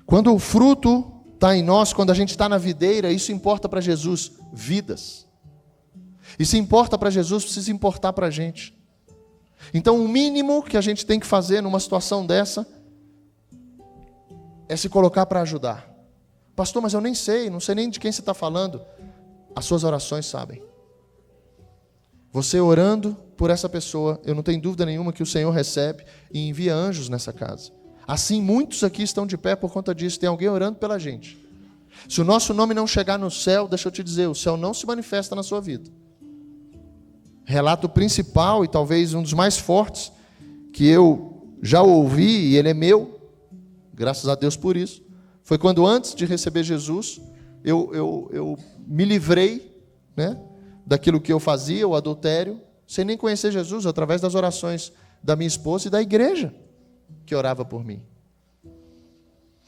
Quando o fruto está em nós, quando a gente está na videira, isso importa para Jesus, vidas. Isso importa para Jesus, precisa importar para a gente. Então o mínimo que a gente tem que fazer numa situação dessa é se colocar para ajudar. Pastor, mas eu nem sei, não sei nem de quem você está falando. As suas orações sabem. Você orando por essa pessoa, eu não tenho dúvida nenhuma que o Senhor recebe e envia anjos nessa casa. Assim, muitos aqui estão de pé por conta disso. Tem alguém orando pela gente. Se o nosso nome não chegar no céu, deixa eu te dizer, o céu não se manifesta na sua vida. Relato principal e talvez um dos mais fortes que eu já ouvi, e ele é meu, graças a Deus por isso, foi quando antes de receber Jesus, eu me livrei, né, daquilo que eu fazia, o adultério, sem nem conhecer Jesus, através das orações da minha esposa e da igreja que orava por mim.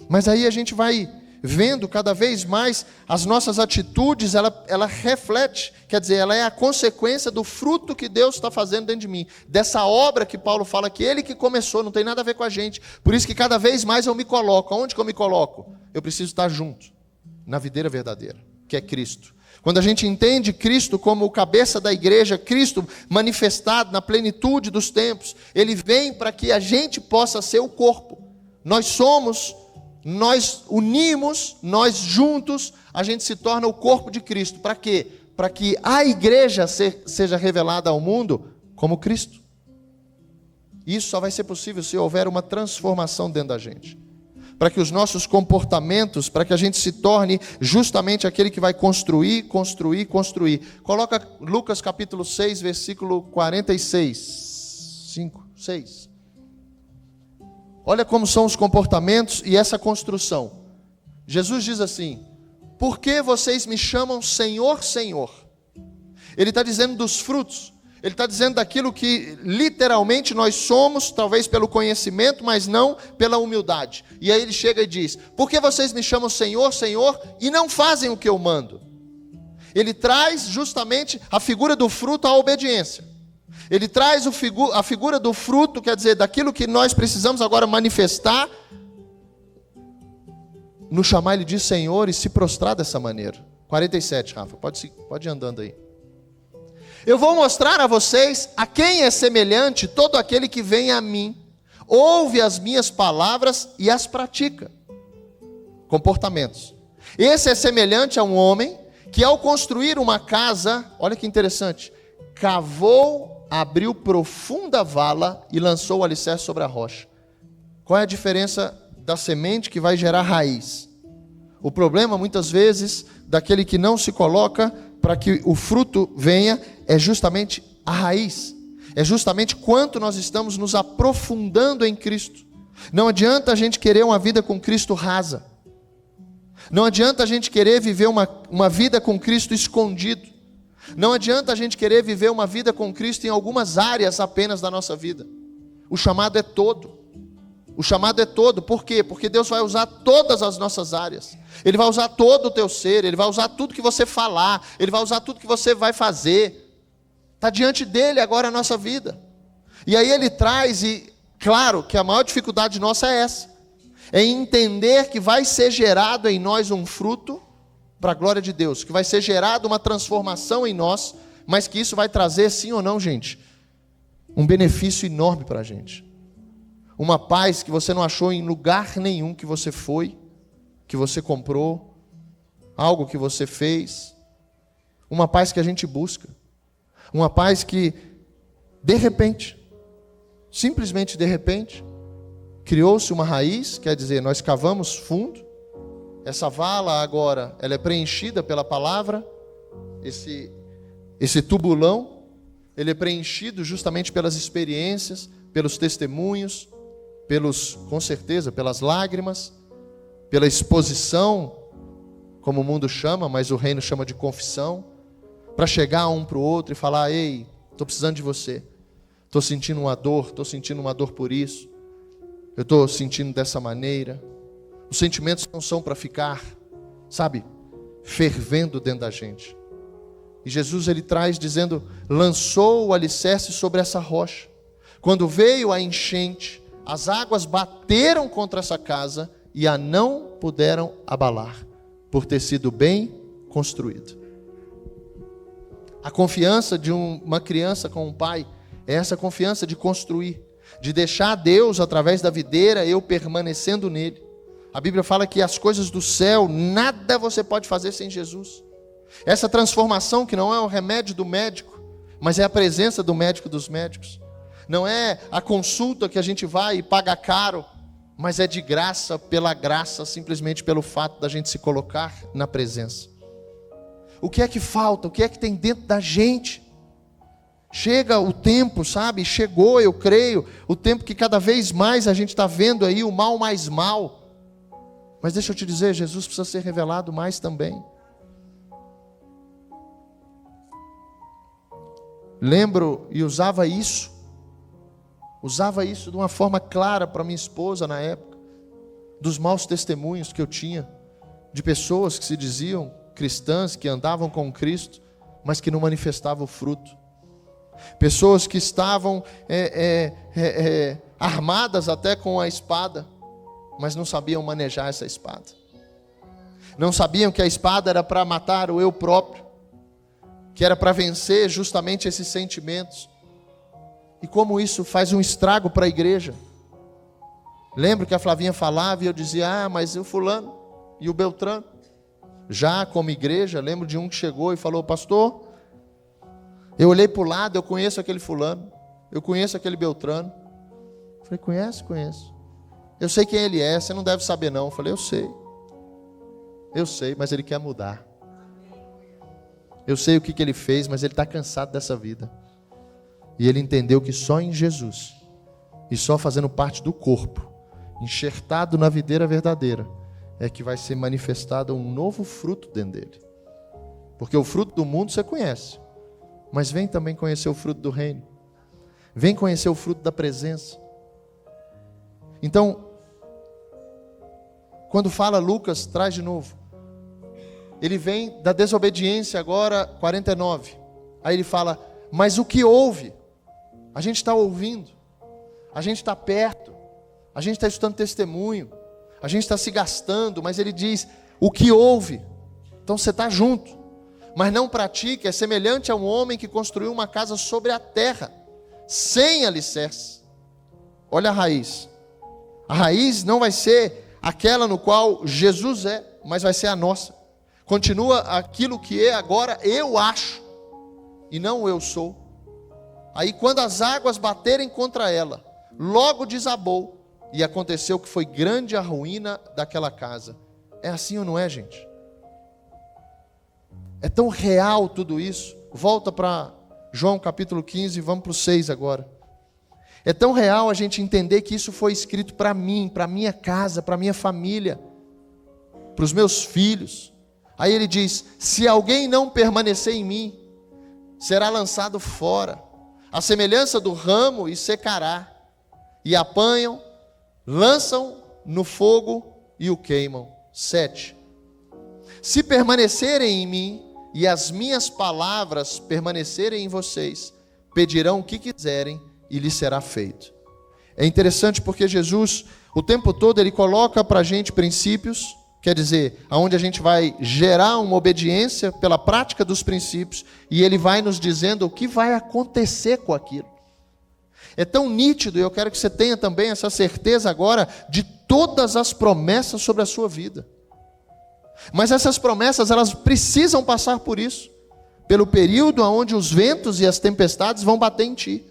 Mas aí a gente vai vendo cada vez mais as nossas atitudes, ela reflete, quer dizer, ela é a consequência do fruto que Deus está fazendo dentro de mim, dessa obra que Paulo fala que ele que começou, não tem nada a ver com a gente. Por isso que cada vez mais eu me coloco. Aonde que eu me coloco? Eu preciso estar junto, na videira verdadeira, que é Cristo. Quando a gente entende Cristo como o cabeça da igreja, Cristo manifestado na plenitude dos tempos, Ele vem para que a gente possa ser o corpo. Nós unimos, nós juntos, a gente se torna o corpo de Cristo. Para quê? Para que a igreja seja revelada ao mundo como Cristo. Isso só vai ser possível se houver uma transformação dentro da gente. Para que os nossos comportamentos, para que a gente se torne justamente aquele que vai construir. Coloca Lucas capítulo 6, versículo 46. 5, 6. Olha como são os comportamentos e essa construção. Jesus diz assim: por que vocês me chamam Senhor, Senhor? Ele está dizendo dos frutos. Ele está dizendo daquilo que literalmente nós somos, talvez pelo conhecimento, mas não pela humildade. E aí ele chega e diz: por que vocês me chamam Senhor, Senhor, e não fazem o que eu mando? Ele traz justamente a figura do fruto à obediência. Ele traz a figura do fruto, quer dizer, daquilo que nós precisamos agora manifestar, no chamar ele de Senhor e se prostrar dessa maneira. 47, Rafa, pode ir andando aí. Eu vou mostrar a vocês a quem é semelhante todo aquele que vem a mim, ouve as minhas palavras e as pratica. Comportamentos. Esse é semelhante a um homem que, ao construir uma casa, olha que interessante, cavou, abriu profunda vala e lançou o alicerce sobre a rocha. Qual é a diferença da semente que vai gerar raiz? O problema, muitas vezes, daquele que não se coloca para que o fruto venha, é justamente a raiz. É justamente quanto nós estamos nos aprofundando em Cristo. Não adianta a gente querer uma vida com Cristo rasa. Não adianta a gente querer viver uma vida com Cristo escondido. Não adianta a gente querer viver uma vida com Cristo em algumas áreas apenas da nossa vida. O chamado é todo. O chamado é todo. Por quê? Porque Deus vai usar todas as nossas áreas. Ele vai usar todo o teu ser. Ele vai usar tudo que você falar. Ele vai usar tudo que você vai fazer. Está diante dele agora a nossa vida. E aí ele traz, e claro que a maior dificuldade nossa é essa. É entender que vai ser gerado em nós um fruto para a glória de Deus. Que vai ser gerado uma transformação em nós. Mas que isso vai trazer, sim ou não, gente, um benefício enorme para a gente. Uma paz que você não achou em lugar nenhum que você foi, que você comprou, algo que você fez. Uma paz que a gente busca. Uma paz que, de repente, simplesmente de repente, criou-se uma raiz, quer dizer, nós cavamos fundo. Essa vala agora, ela é preenchida pela palavra. Esse tubulão, ele é preenchido justamente pelas experiências, pelos testemunhos, com certeza, pelas lágrimas, pela exposição, como o mundo chama, mas o reino chama de confissão, para chegar um para o outro e falar: ei, estou precisando de você, estou sentindo uma dor por isso, eu estou sentindo dessa maneira. Os sentimentos não são para ficar, sabe, fervendo dentro da gente. E Jesus, ele traz dizendo: lançou o alicerce sobre essa rocha. Quando veio a enchente, as águas bateram contra essa casa e a não puderam abalar, por ter sido bem construído. A confiança de uma criança com um pai é essa confiança de construir, de deixar Deus através da videira, eu permanecendo nele. A Bíblia fala que as coisas do céu, nada você pode fazer sem Jesus. Essa transformação que não é o remédio do médico, mas é a presença do médico dos médicos. Não é a consulta que a gente vai e paga caro, mas é de graça, pela graça, simplesmente pelo fato da gente se colocar na presença. O que é que falta? O que é que tem dentro da gente? Chega o tempo, sabe? Chegou, eu creio, o tempo que cada vez mais a gente está vendo aí o mal mais mal. Mas deixa eu te dizer, Jesus precisa ser revelado mais também. Lembro e usava isso de uma forma clara para minha esposa na época, dos maus testemunhos que eu tinha, de pessoas que se diziam cristãs, que andavam com Cristo, mas que não manifestavam o fruto. Pessoas que estavam armadas até com a espada, mas não sabiam manejar essa espada. Não sabiam que a espada era para matar o eu próprio, que era para vencer justamente esses sentimentos. E como isso faz um estrago para a igreja. Lembro que a Flavinha falava e eu dizia: mas o fulano e o Beltrano. Já como igreja, lembro de um que chegou e falou: pastor, eu olhei para o lado, eu conheço aquele fulano, eu conheço aquele Beltrano. Eu falei: conheço. Eu sei quem ele é, você não deve saber não. Eu falei: eu sei, mas ele quer mudar. Eu sei o que ele fez, mas ele está cansado dessa vida. E ele entendeu que só em Jesus, e só fazendo parte do corpo, enxertado na videira verdadeira, é que vai ser manifestado um novo fruto dentro dele. Porque o fruto do mundo você conhece, mas vem também conhecer o fruto do reino. Vem conhecer o fruto da presença. Então, quando fala Lucas, traz de novo. Ele vem da desobediência agora, 49. Aí ele fala: mas o que houve? A gente está ouvindo, a gente está perto, a gente está escutando testemunho, a gente está se gastando, mas ele diz: o que houve? Então você está junto, mas não pratica. É semelhante a um homem que construiu uma casa sobre a terra, sem alicerce. Olha a raiz não vai ser aquela no qual Jesus é, mas vai ser a nossa. Continua aquilo que é agora, eu acho, e não eu sou. Aí quando as águas baterem contra ela, logo desabou, e aconteceu que foi grande a ruína daquela casa. É assim ou não é, gente? É tão real tudo isso. Volta para João capítulo 15, vamos para o 6 agora. É tão real a gente entender que isso foi escrito para mim, para minha casa, para minha família, para os meus filhos. Aí ele diz: se alguém não permanecer em mim, será lançado fora, a semelhança do ramo, e secará. E apanham, lançam no fogo e o queimam. 7. Se permanecerem em mim, e as minhas palavras permanecerem em vocês, pedirão o que quiserem, e lhes será feito. É interessante porque Jesus, o tempo todo, ele coloca para a gente princípios, quer dizer, aonde a gente vai gerar uma obediência pela prática dos princípios, e ele vai nos dizendo o que vai acontecer com aquilo. É tão nítido, e eu quero que você tenha também essa certeza agora, de todas as promessas sobre a sua vida. Mas essas promessas, elas precisam passar por isso, pelo período onde os ventos e as tempestades vão bater em ti.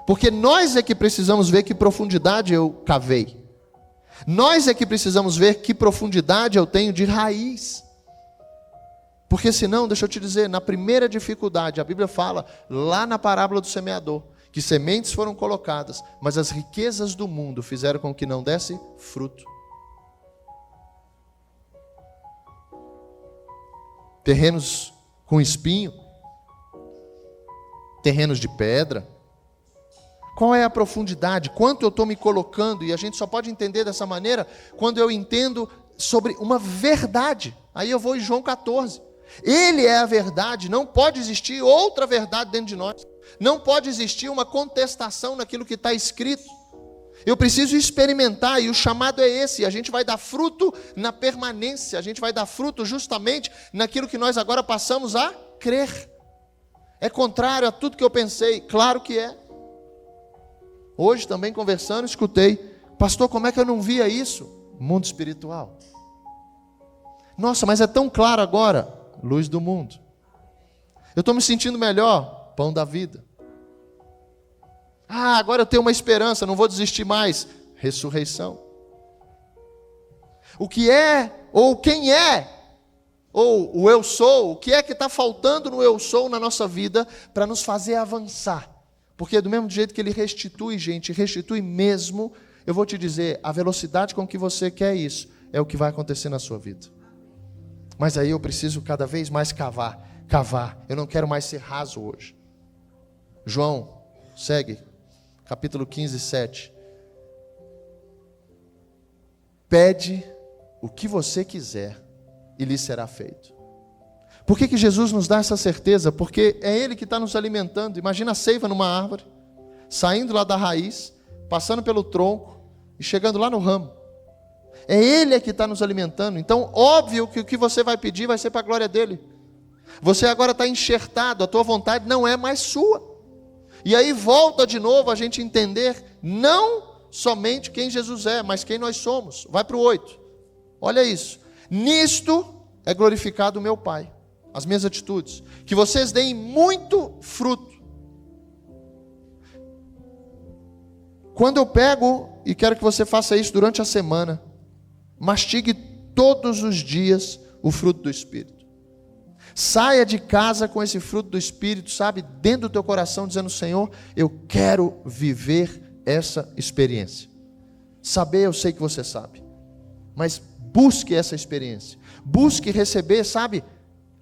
Porque nós é que precisamos ver que profundidade eu cavei. Nós é que precisamos ver que profundidade eu tenho de raiz. Porque senão, deixa eu te dizer, na primeira dificuldade, a Bíblia fala, lá na parábola do semeador, que sementes foram colocadas, mas as riquezas do mundo fizeram com que não desse fruto. Terrenos com espinho, terrenos de pedra. Qual é a profundidade? Quanto eu estou me colocando? E a gente só pode entender dessa maneira quando eu entendo sobre uma verdade. Aí eu vou em João 14. Ele é a verdade, não pode existir outra verdade dentro de nós. Não pode existir uma contestação naquilo que está escrito. Eu preciso experimentar, e o chamado é esse. A gente vai dar fruto na permanência. A gente vai dar fruto justamente naquilo que nós agora passamos a crer. É contrário a tudo que eu pensei? Claro que é. Hoje também conversando, escutei: pastor, como é que eu não via isso? Mundo espiritual. Nossa, mas é tão claro agora. Luz do mundo. Eu estou me sentindo melhor. Pão da vida. Ah, agora eu tenho uma esperança, não vou desistir mais. Ressurreição. O que é, ou quem é, ou o eu sou, o que é que está faltando no eu sou na nossa vida para nos fazer avançar? Porque do mesmo jeito que ele restitui, gente, restitui mesmo, eu vou te dizer, a velocidade com que você quer isso, é o que vai acontecer na sua vida. Mas aí eu preciso cada vez mais cavar. Eu não quero mais ser raso hoje. João, segue, capítulo 15, 7. Pede o que você quiser e lhe será feito. Por que Jesus nos dá essa certeza? Porque é Ele que está nos alimentando. Imagina a seiva numa árvore, saindo lá da raiz, passando pelo tronco e chegando lá no ramo. É Ele que está nos alimentando. Então, óbvio que o que você vai pedir vai ser para a glória dEle. Você agora está enxertado, a tua vontade não é mais sua. E aí volta de novo a gente entender, não somente quem Jesus é, mas quem nós somos. Vai para o 8. Olha isso. Nisto é glorificado o meu Pai. As minhas atitudes. Que vocês deem muito fruto. Quando eu pego, e quero que você faça isso durante a semana, mastigue todos os dias o fruto do Espírito. Saia de casa com esse fruto do Espírito, sabe, dentro do teu coração, dizendo: Senhor, eu quero viver essa experiência. Saber, eu sei que você sabe, mas busque essa experiência. Busque receber, sabe,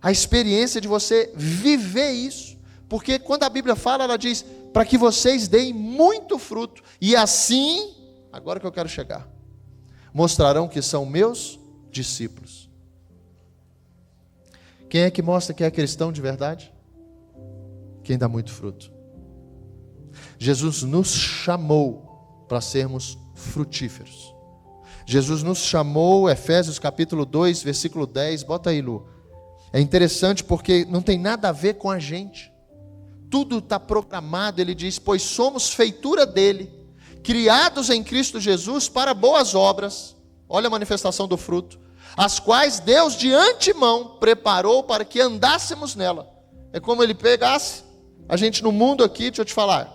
a experiência de você viver isso. Porque quando a Bíblia fala, ela diz: para que vocês deem muito fruto, e assim, agora que eu quero chegar, mostrarão que são meus discípulos. Quem é que mostra que é cristão de verdade? Quem dá muito fruto. Jesus nos chamou para sermos frutíferos. Jesus nos chamou, Efésios capítulo 2, versículo 10, bota aí, Lu. É interessante porque não tem nada a ver com a gente. Tudo está programado, ele diz: pois somos feitura dele, criados em Cristo Jesus para boas obras. Olha a manifestação do fruto, as quais Deus de antemão preparou para que andássemos nela. É como ele pegasse a gente no mundo aqui, deixa eu te falar.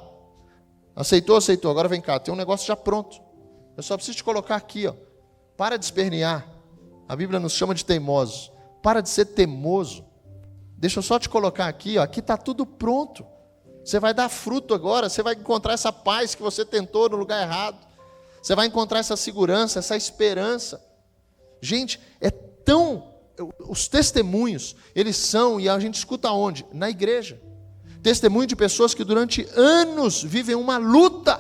Aceitou, agora vem cá, tem um negócio já pronto. Eu só preciso te colocar aqui, ó. Para de espernear. A Bíblia nos chama de teimosos. Para de ser teimoso. Deixa eu só te colocar aqui, ó. Aqui está tudo pronto. Você vai dar fruto agora, você vai encontrar essa paz que você tentou no lugar errado. Você vai encontrar essa segurança, essa esperança. Gente, os testemunhos, eles são, e a gente escuta onde? Na igreja. Testemunho de pessoas que durante anos vivem uma luta,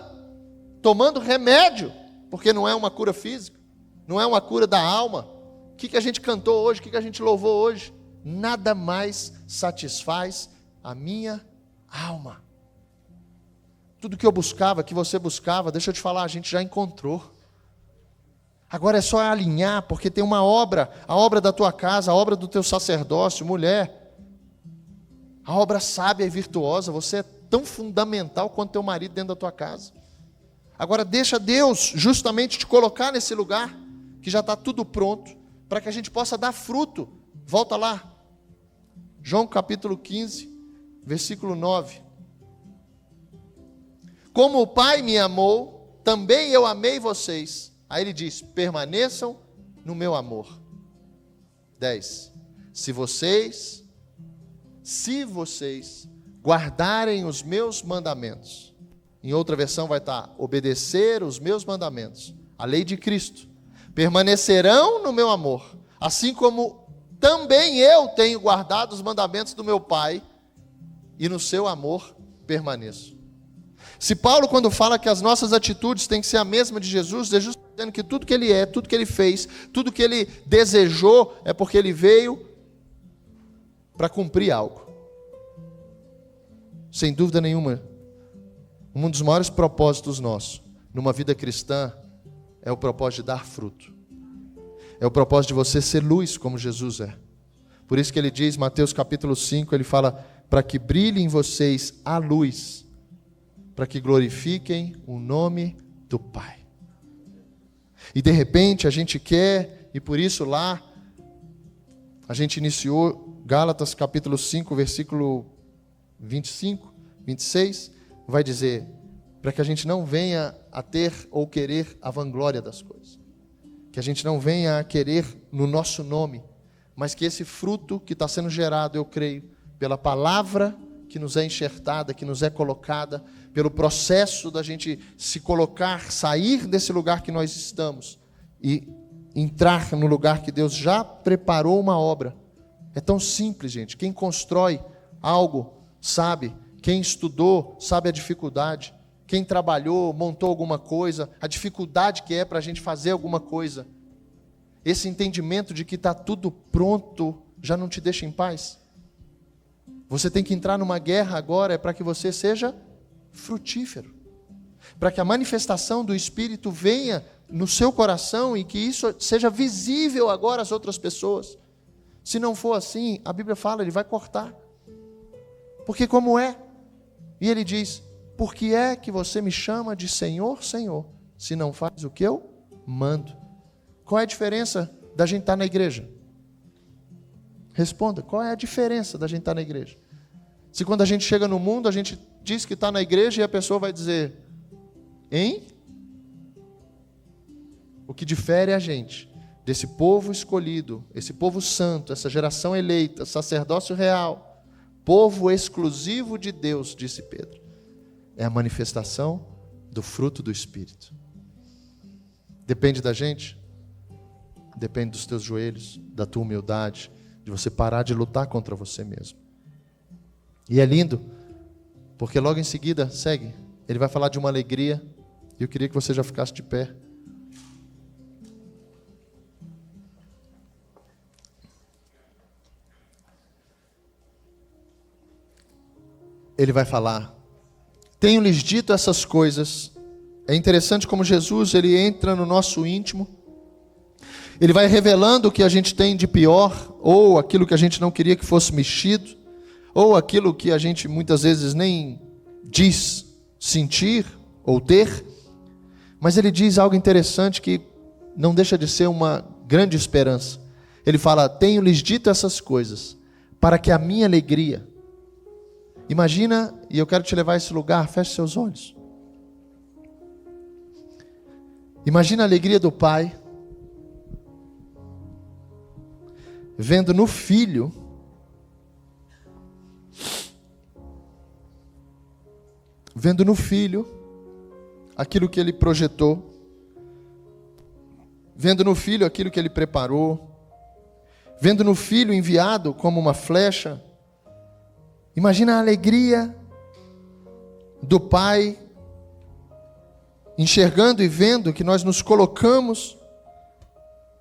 tomando remédio, porque não é uma cura física, não é uma cura da alma. O que a gente cantou hoje, o que a gente louvou hoje? Nada mais satisfaz a minha alma. Tudo que eu buscava, que você buscava, deixa eu te falar, a gente já encontrou. Agora é só alinhar, porque tem uma obra, a obra da tua casa, a obra do teu sacerdócio, mulher. A obra sábia e virtuosa, você é tão fundamental quanto teu marido dentro da tua casa. Agora deixa Deus justamente te colocar nesse lugar, que já está tudo pronto, para que a gente possa dar fruto. Volta lá, João capítulo 15, versículo 9. Como o Pai me amou, também eu amei vocês. Aí ele diz, permaneçam no meu amor. 10. Se vocês guardarem os meus mandamentos. Em outra versão vai estar, obedecer os meus mandamentos. A lei de Cristo. Permanecerão no meu amor. Assim como também eu tenho guardado os mandamentos do meu Pai. E no seu amor permaneço. Se Paulo, quando fala que as nossas atitudes têm que ser a mesma de Jesus, é justamente dizendo que tudo que ele é, tudo que ele fez, tudo que ele desejou, é porque ele veio para cumprir algo. Sem dúvida nenhuma, um dos maiores propósitos nossos, numa vida cristã, é o propósito de dar fruto. É o propósito de você ser luz, como Jesus é. Por isso que ele diz, Mateus capítulo 5, ele fala, para que brilhe em vocês a luz, para que glorifiquem o nome do Pai. E de repente a gente quer, e por isso lá, a gente iniciou Gálatas capítulo 5, versículo 25, 26, vai dizer, para que a gente não venha a ter ou querer a vanglória das coisas. Que a gente não venha a querer no nosso nome, mas que esse fruto que está sendo gerado, eu creio, pela palavra que nos é enxertada, que nos é colocada, pelo processo da gente se colocar, sair desse lugar que nós estamos e entrar no lugar que Deus já preparou uma obra. É tão simples, gente. Quem constrói algo sabe, quem estudou sabe a dificuldade, quem trabalhou, montou alguma coisa, a dificuldade que é para a gente fazer alguma coisa. Esse entendimento de que está tudo pronto já não te deixa em paz. Você tem que entrar numa guerra agora, é para que você seja frutífero, para que a manifestação do Espírito venha no seu coração e que isso seja visível agora às outras pessoas. Se não for assim, a Bíblia fala, ele vai cortar. Porque como é? E ele diz, por que é que você me chama de Senhor, Senhor, se não faz o que eu mando? Qual é a diferença da gente estar na igreja? Responda, qual é a diferença da gente estar na igreja? Se quando a gente chega no mundo, a gente diz que está na igreja e a pessoa vai dizer, hein? O que difere a gente desse povo escolhido, esse povo santo, essa geração eleita, sacerdócio real, povo exclusivo de Deus, disse Pedro, é a manifestação do fruto do Espírito. Depende da gente? Depende dos teus joelhos, da tua humildade, de você parar de lutar contra você mesmo. E é lindo, porque logo em seguida, segue, ele vai falar de uma alegria, e eu queria que você já ficasse de pé. Ele vai falar, tenho-lhes dito essas coisas. É interessante como Jesus, ele entra no nosso íntimo, ele vai revelando o que a gente tem de pior, ou aquilo que a gente não queria que fosse mexido, ou aquilo que a gente muitas vezes nem diz sentir ou ter, mas ele diz algo interessante que não deixa de ser uma grande esperança. Ele fala: tenho-lhes dito essas coisas, para que a minha alegria... Imagina, e eu quero te levar a esse lugar, feche seus olhos. Imagina a alegria do pai, vendo no filho aquilo que ele projetou, vendo no filho aquilo que ele preparou, vendo no filho enviado como uma flecha. Imagina a alegria do pai, enxergando e vendo que nós nos colocamos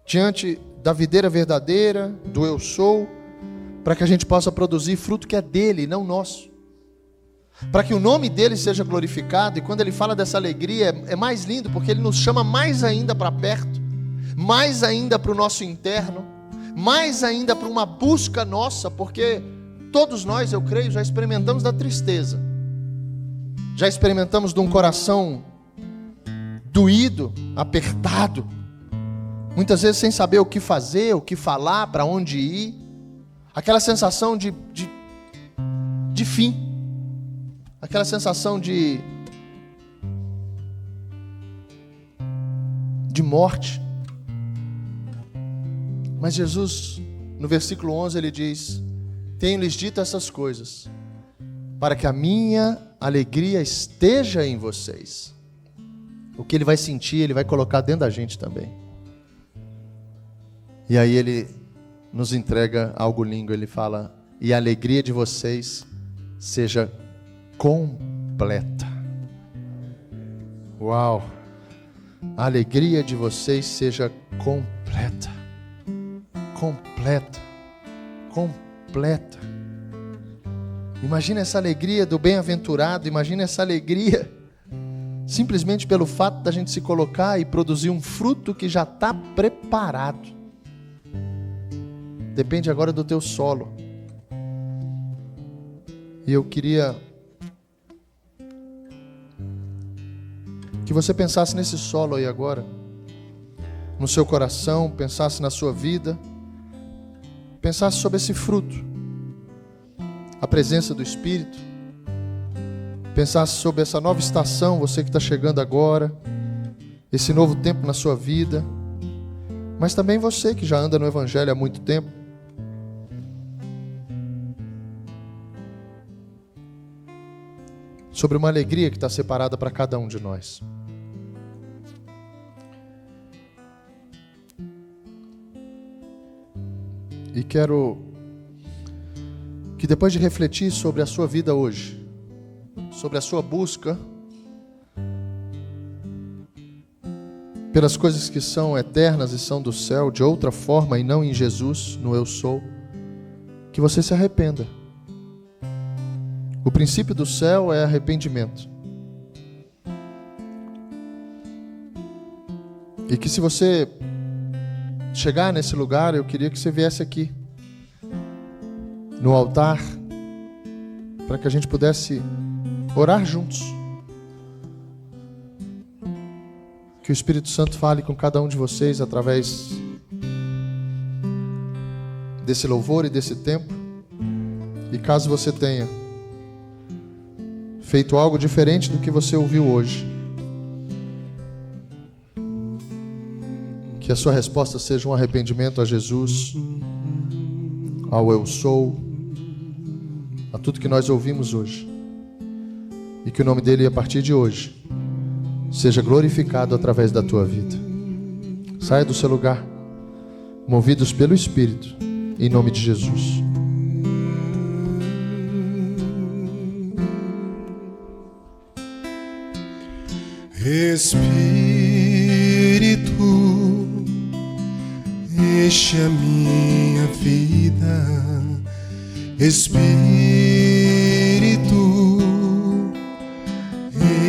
diante da videira verdadeira, do eu sou, para que a gente possa produzir fruto que é dele, não nosso. Para que o nome dele seja glorificado. E quando ele fala dessa alegria, é mais lindo, porque ele nos chama mais ainda para perto, mais ainda para o nosso interno, mais ainda para uma busca nossa, porque todos nós, eu creio, já experimentamos da tristeza, já experimentamos de um coração doído, apertado, muitas vezes sem saber o que fazer, o que falar, para onde ir, aquela sensação de fim, aquela sensação de morte. Mas Jesus, no versículo 11, ele diz: tenho-lhes dito essas coisas, para que a minha alegria esteja em vocês. O que ele vai sentir, ele vai colocar dentro da gente também. E aí ele nos entrega algo lindo, ele fala: e a alegria de vocês seja completa. Uau! A alegria de vocês seja completa. Completa. Completa. Imagina essa alegria do bem-aventurado, imagina essa alegria simplesmente pelo fato da gente se colocar e produzir um fruto que já está preparado. Depende agora do teu solo. E eu queria que você pensasse nesse solo aí agora, no seu coração, pensasse na sua vida, pensasse sobre esse fruto, a presença do Espírito, pensasse sobre essa nova estação, você que está chegando agora, esse novo tempo na sua vida, mas também você que já anda no Evangelho há muito tempo. Sobre uma alegria que está separada para cada um de nós. E quero que depois de refletir sobre a sua vida hoje, sobre a sua busca pelas coisas que são eternas e são do céu, de outra forma e não em Jesus, no eu sou, que você se arrependa. O princípio do céu é arrependimento. E que se você chegar nesse lugar, eu queria que você viesse aqui no altar, para que a gente pudesse orar juntos. Que o Espírito Santo fale com cada um de vocês através desse louvor e desse tempo. E caso você tenha feito algo diferente do que você ouviu hoje, que a sua resposta seja um arrependimento a Jesus, ao eu sou, a tudo que nós ouvimos hoje. E que o nome dele, a partir de hoje, seja glorificado através da tua vida. Saia do seu lugar, movidos pelo Espírito, em nome de Jesus. Espírito, enche a minha vida. Espírito,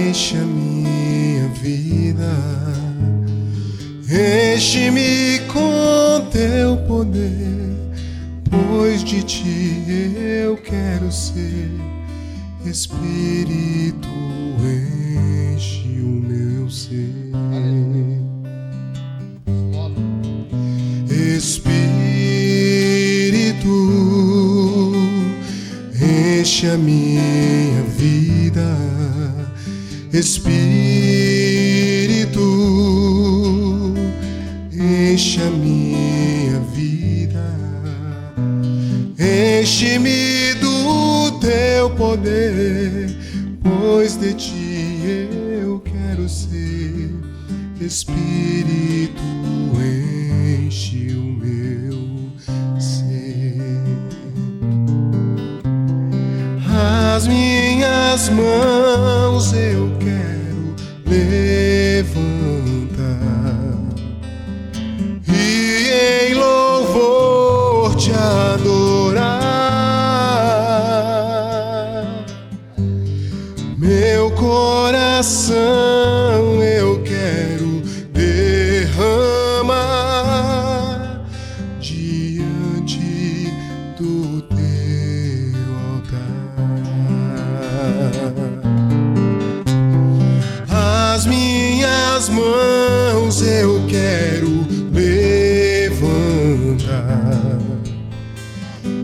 enche a minha vida. Enche-me com teu poder, pois de ti eu quero ser. Espírito, enche o meu ser. Espírito, Espírito, enche a minha vida, enche-me do teu poder, pois de ti eu quero ser. Espírito, enche o meu ser. As minhas mãos eu quero levantar e em louvor te adorar. Meu coração eu quero derramar diante do teu altar. As minhas mãos eu quero levantar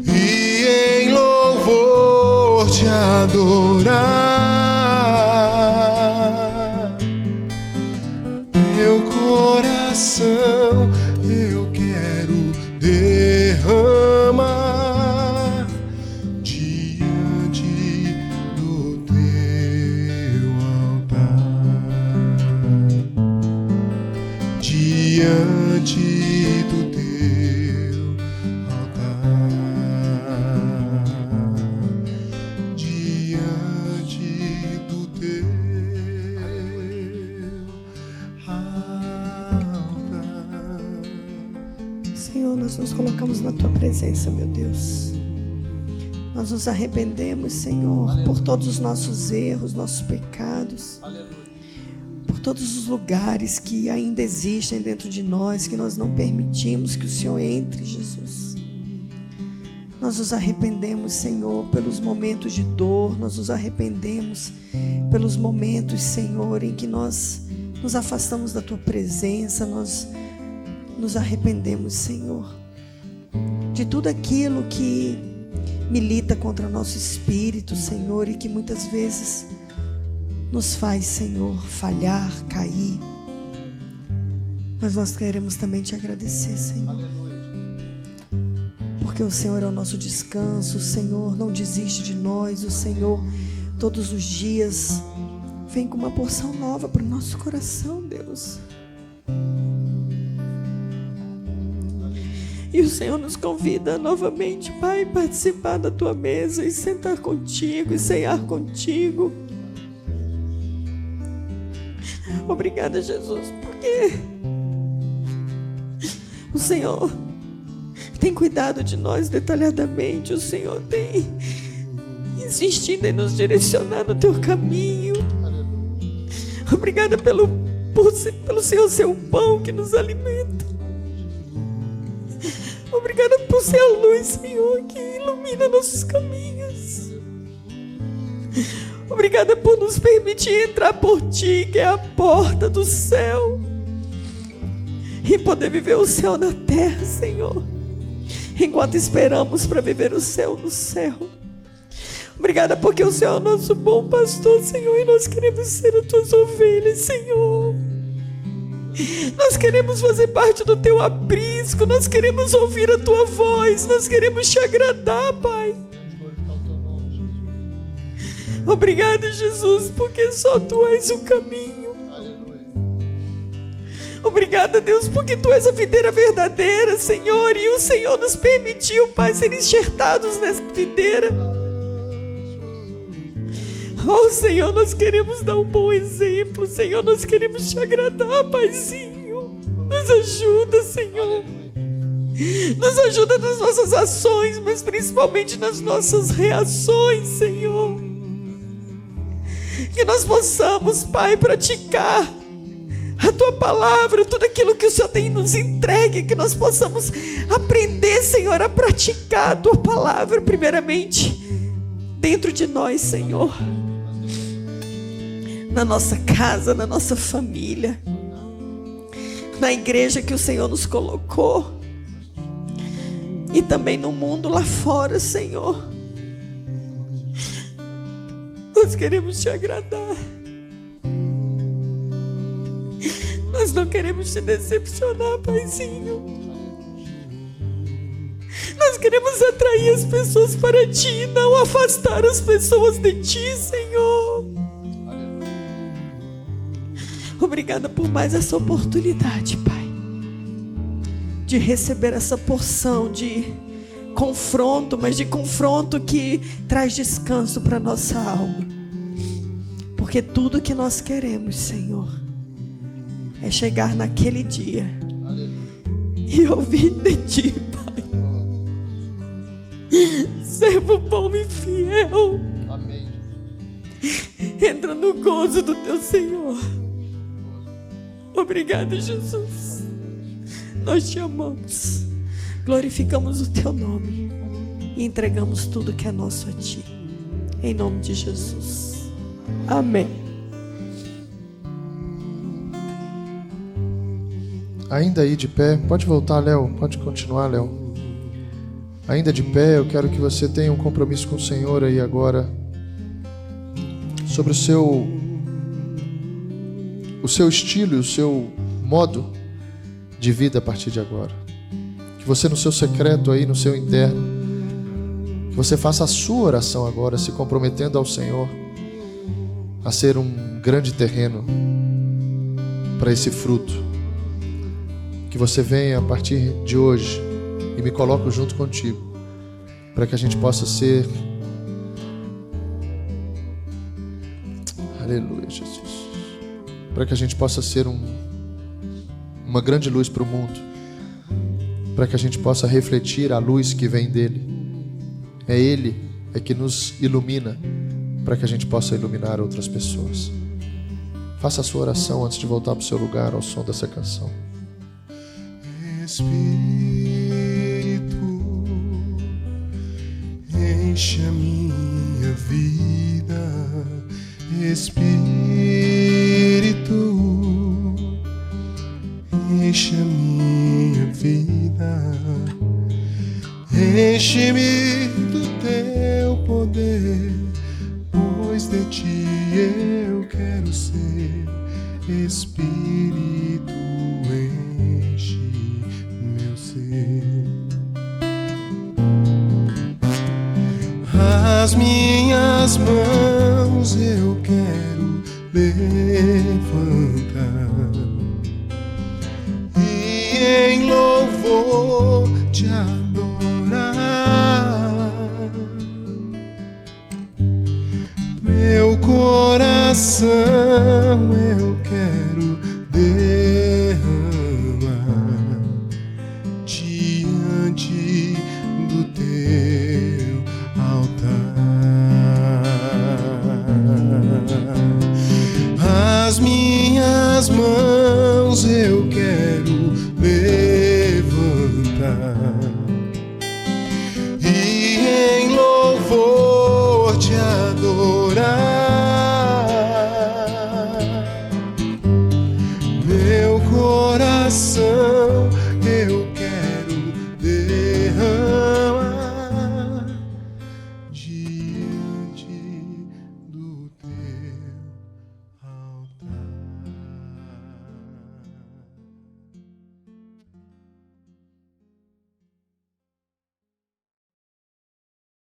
e em louvor te adorar. Meu coração eu quero derramar diante do teu altar, diante do teu altar, diante do teu altar. Senhor, nós nos colocamos na Tua presença, meu Deus. Nós nos arrependemos, Senhor, por todos os nossos erros, nossos pecados, por todos os lugares que ainda existem dentro de nós, que nós não permitimos que o Senhor entre, Jesus. Nós nos arrependemos, Senhor, pelos momentos de dor, nós nos arrependemos pelos momentos, Senhor, em que nós nos afastamos da Tua presença, nós nos arrependemos, Senhor, de tudo aquilo que milita contra o nosso espírito, Senhor, e que muitas vezes nos faz, Senhor, falhar, cair. Mas nós queremos também te agradecer, Senhor, porque o Senhor é o nosso descanso, o Senhor não desiste de nós, o Senhor todos os dias vem com uma porção nova para o nosso coração, Deus. E o Senhor nos convida novamente, Pai, a participar da Tua mesa e sentar contigo e ceiar contigo. Obrigada, Jesus, porque o Senhor tem cuidado de nós detalhadamente, o Senhor tem insistido em nos direcionar no Teu caminho. Obrigada pelo Senhor ser o pão que nos alimenta. Obrigada por ser a luz, Senhor, que ilumina nossos caminhos. Obrigada por nos permitir entrar por Ti, que é a porta do céu, e poder viver o céu na terra, Senhor, enquanto esperamos para viver o céu no céu. Obrigada porque o Senhor é o nosso bom pastor, Senhor, e nós queremos ser as Tuas ovelhas, Senhor. Nós queremos fazer parte do Teu aprisco, nós queremos ouvir a Tua voz, nós queremos Te agradar, Pai. Obrigada, Jesus, porque só Tu és o caminho. Obrigada, Deus, porque Tu és a videira verdadeira, Senhor, e o Senhor nos permitiu, Pai, ser enxertados nessa videira. Oh, Senhor, nós queremos dar um bom exemplo, Senhor, nós queremos Te agradar, Paizinho. Nos ajuda, Senhor. Nos ajuda nas nossas ações, mas principalmente nas nossas reações, Senhor. Que nós possamos, Pai, praticar a Tua palavra, tudo aquilo que o Senhor tem nos entregue, que nós possamos aprender, Senhor, a praticar a Tua palavra, primeiramente, dentro de nós, Senhor. Na nossa casa, na nossa família, na igreja que o Senhor nos colocou, e também no mundo lá fora, Senhor. Nós queremos Te agradar. Nós não queremos te decepcionar, Paizinho. Nós queremos atrair as pessoas para ti, não afastar as pessoas de ti, Senhor. Obrigada por mais essa oportunidade, Pai, de receber essa porção de confronto, mas de confronto que traz descanso para nossa alma. Porque tudo que nós queremos, Senhor, é chegar naquele dia e ouvir de ti, Pai. Servo bom e fiel. Amém. Entra no gozo do teu Senhor. Obrigado, Jesus. Nós te amamos. Glorificamos o teu nome e entregamos tudo que é nosso a ti. Em nome de Jesus. Amém. Ainda aí de pé, pode voltar, Léo, pode continuar, Léo. Ainda de pé, eu quero que você tenha um compromisso com o Senhor aí agora, sobre o seu estilo e o seu modo de vida a partir de agora. Que você no seu secreto aí, no seu interno, que você faça a sua oração agora, se comprometendo ao Senhor a ser um grande terreno para esse fruto. Que você venha a partir de hoje e me coloco junto contigo, para que a gente possa ser, aleluia, Jesus, para que a gente possa ser uma grande luz para o mundo, para que a gente possa refletir a luz que vem dele. É ele que nos ilumina, para que a gente possa iluminar outras pessoas. Faça a sua oração antes de voltar para o seu lugar ao som dessa canção. Espírito, enche a minha vida. Espírito, enche a minha vida. Enche-me do teu poder, pois de ti eu quero ser. Espírito, enche meu ser. As minhas mãos eu quero levantar e em louvor te adorar. Meu coração eu quero derramar diante do teu altar. As minhas mãos eu quero levantar e em louvor te adorar.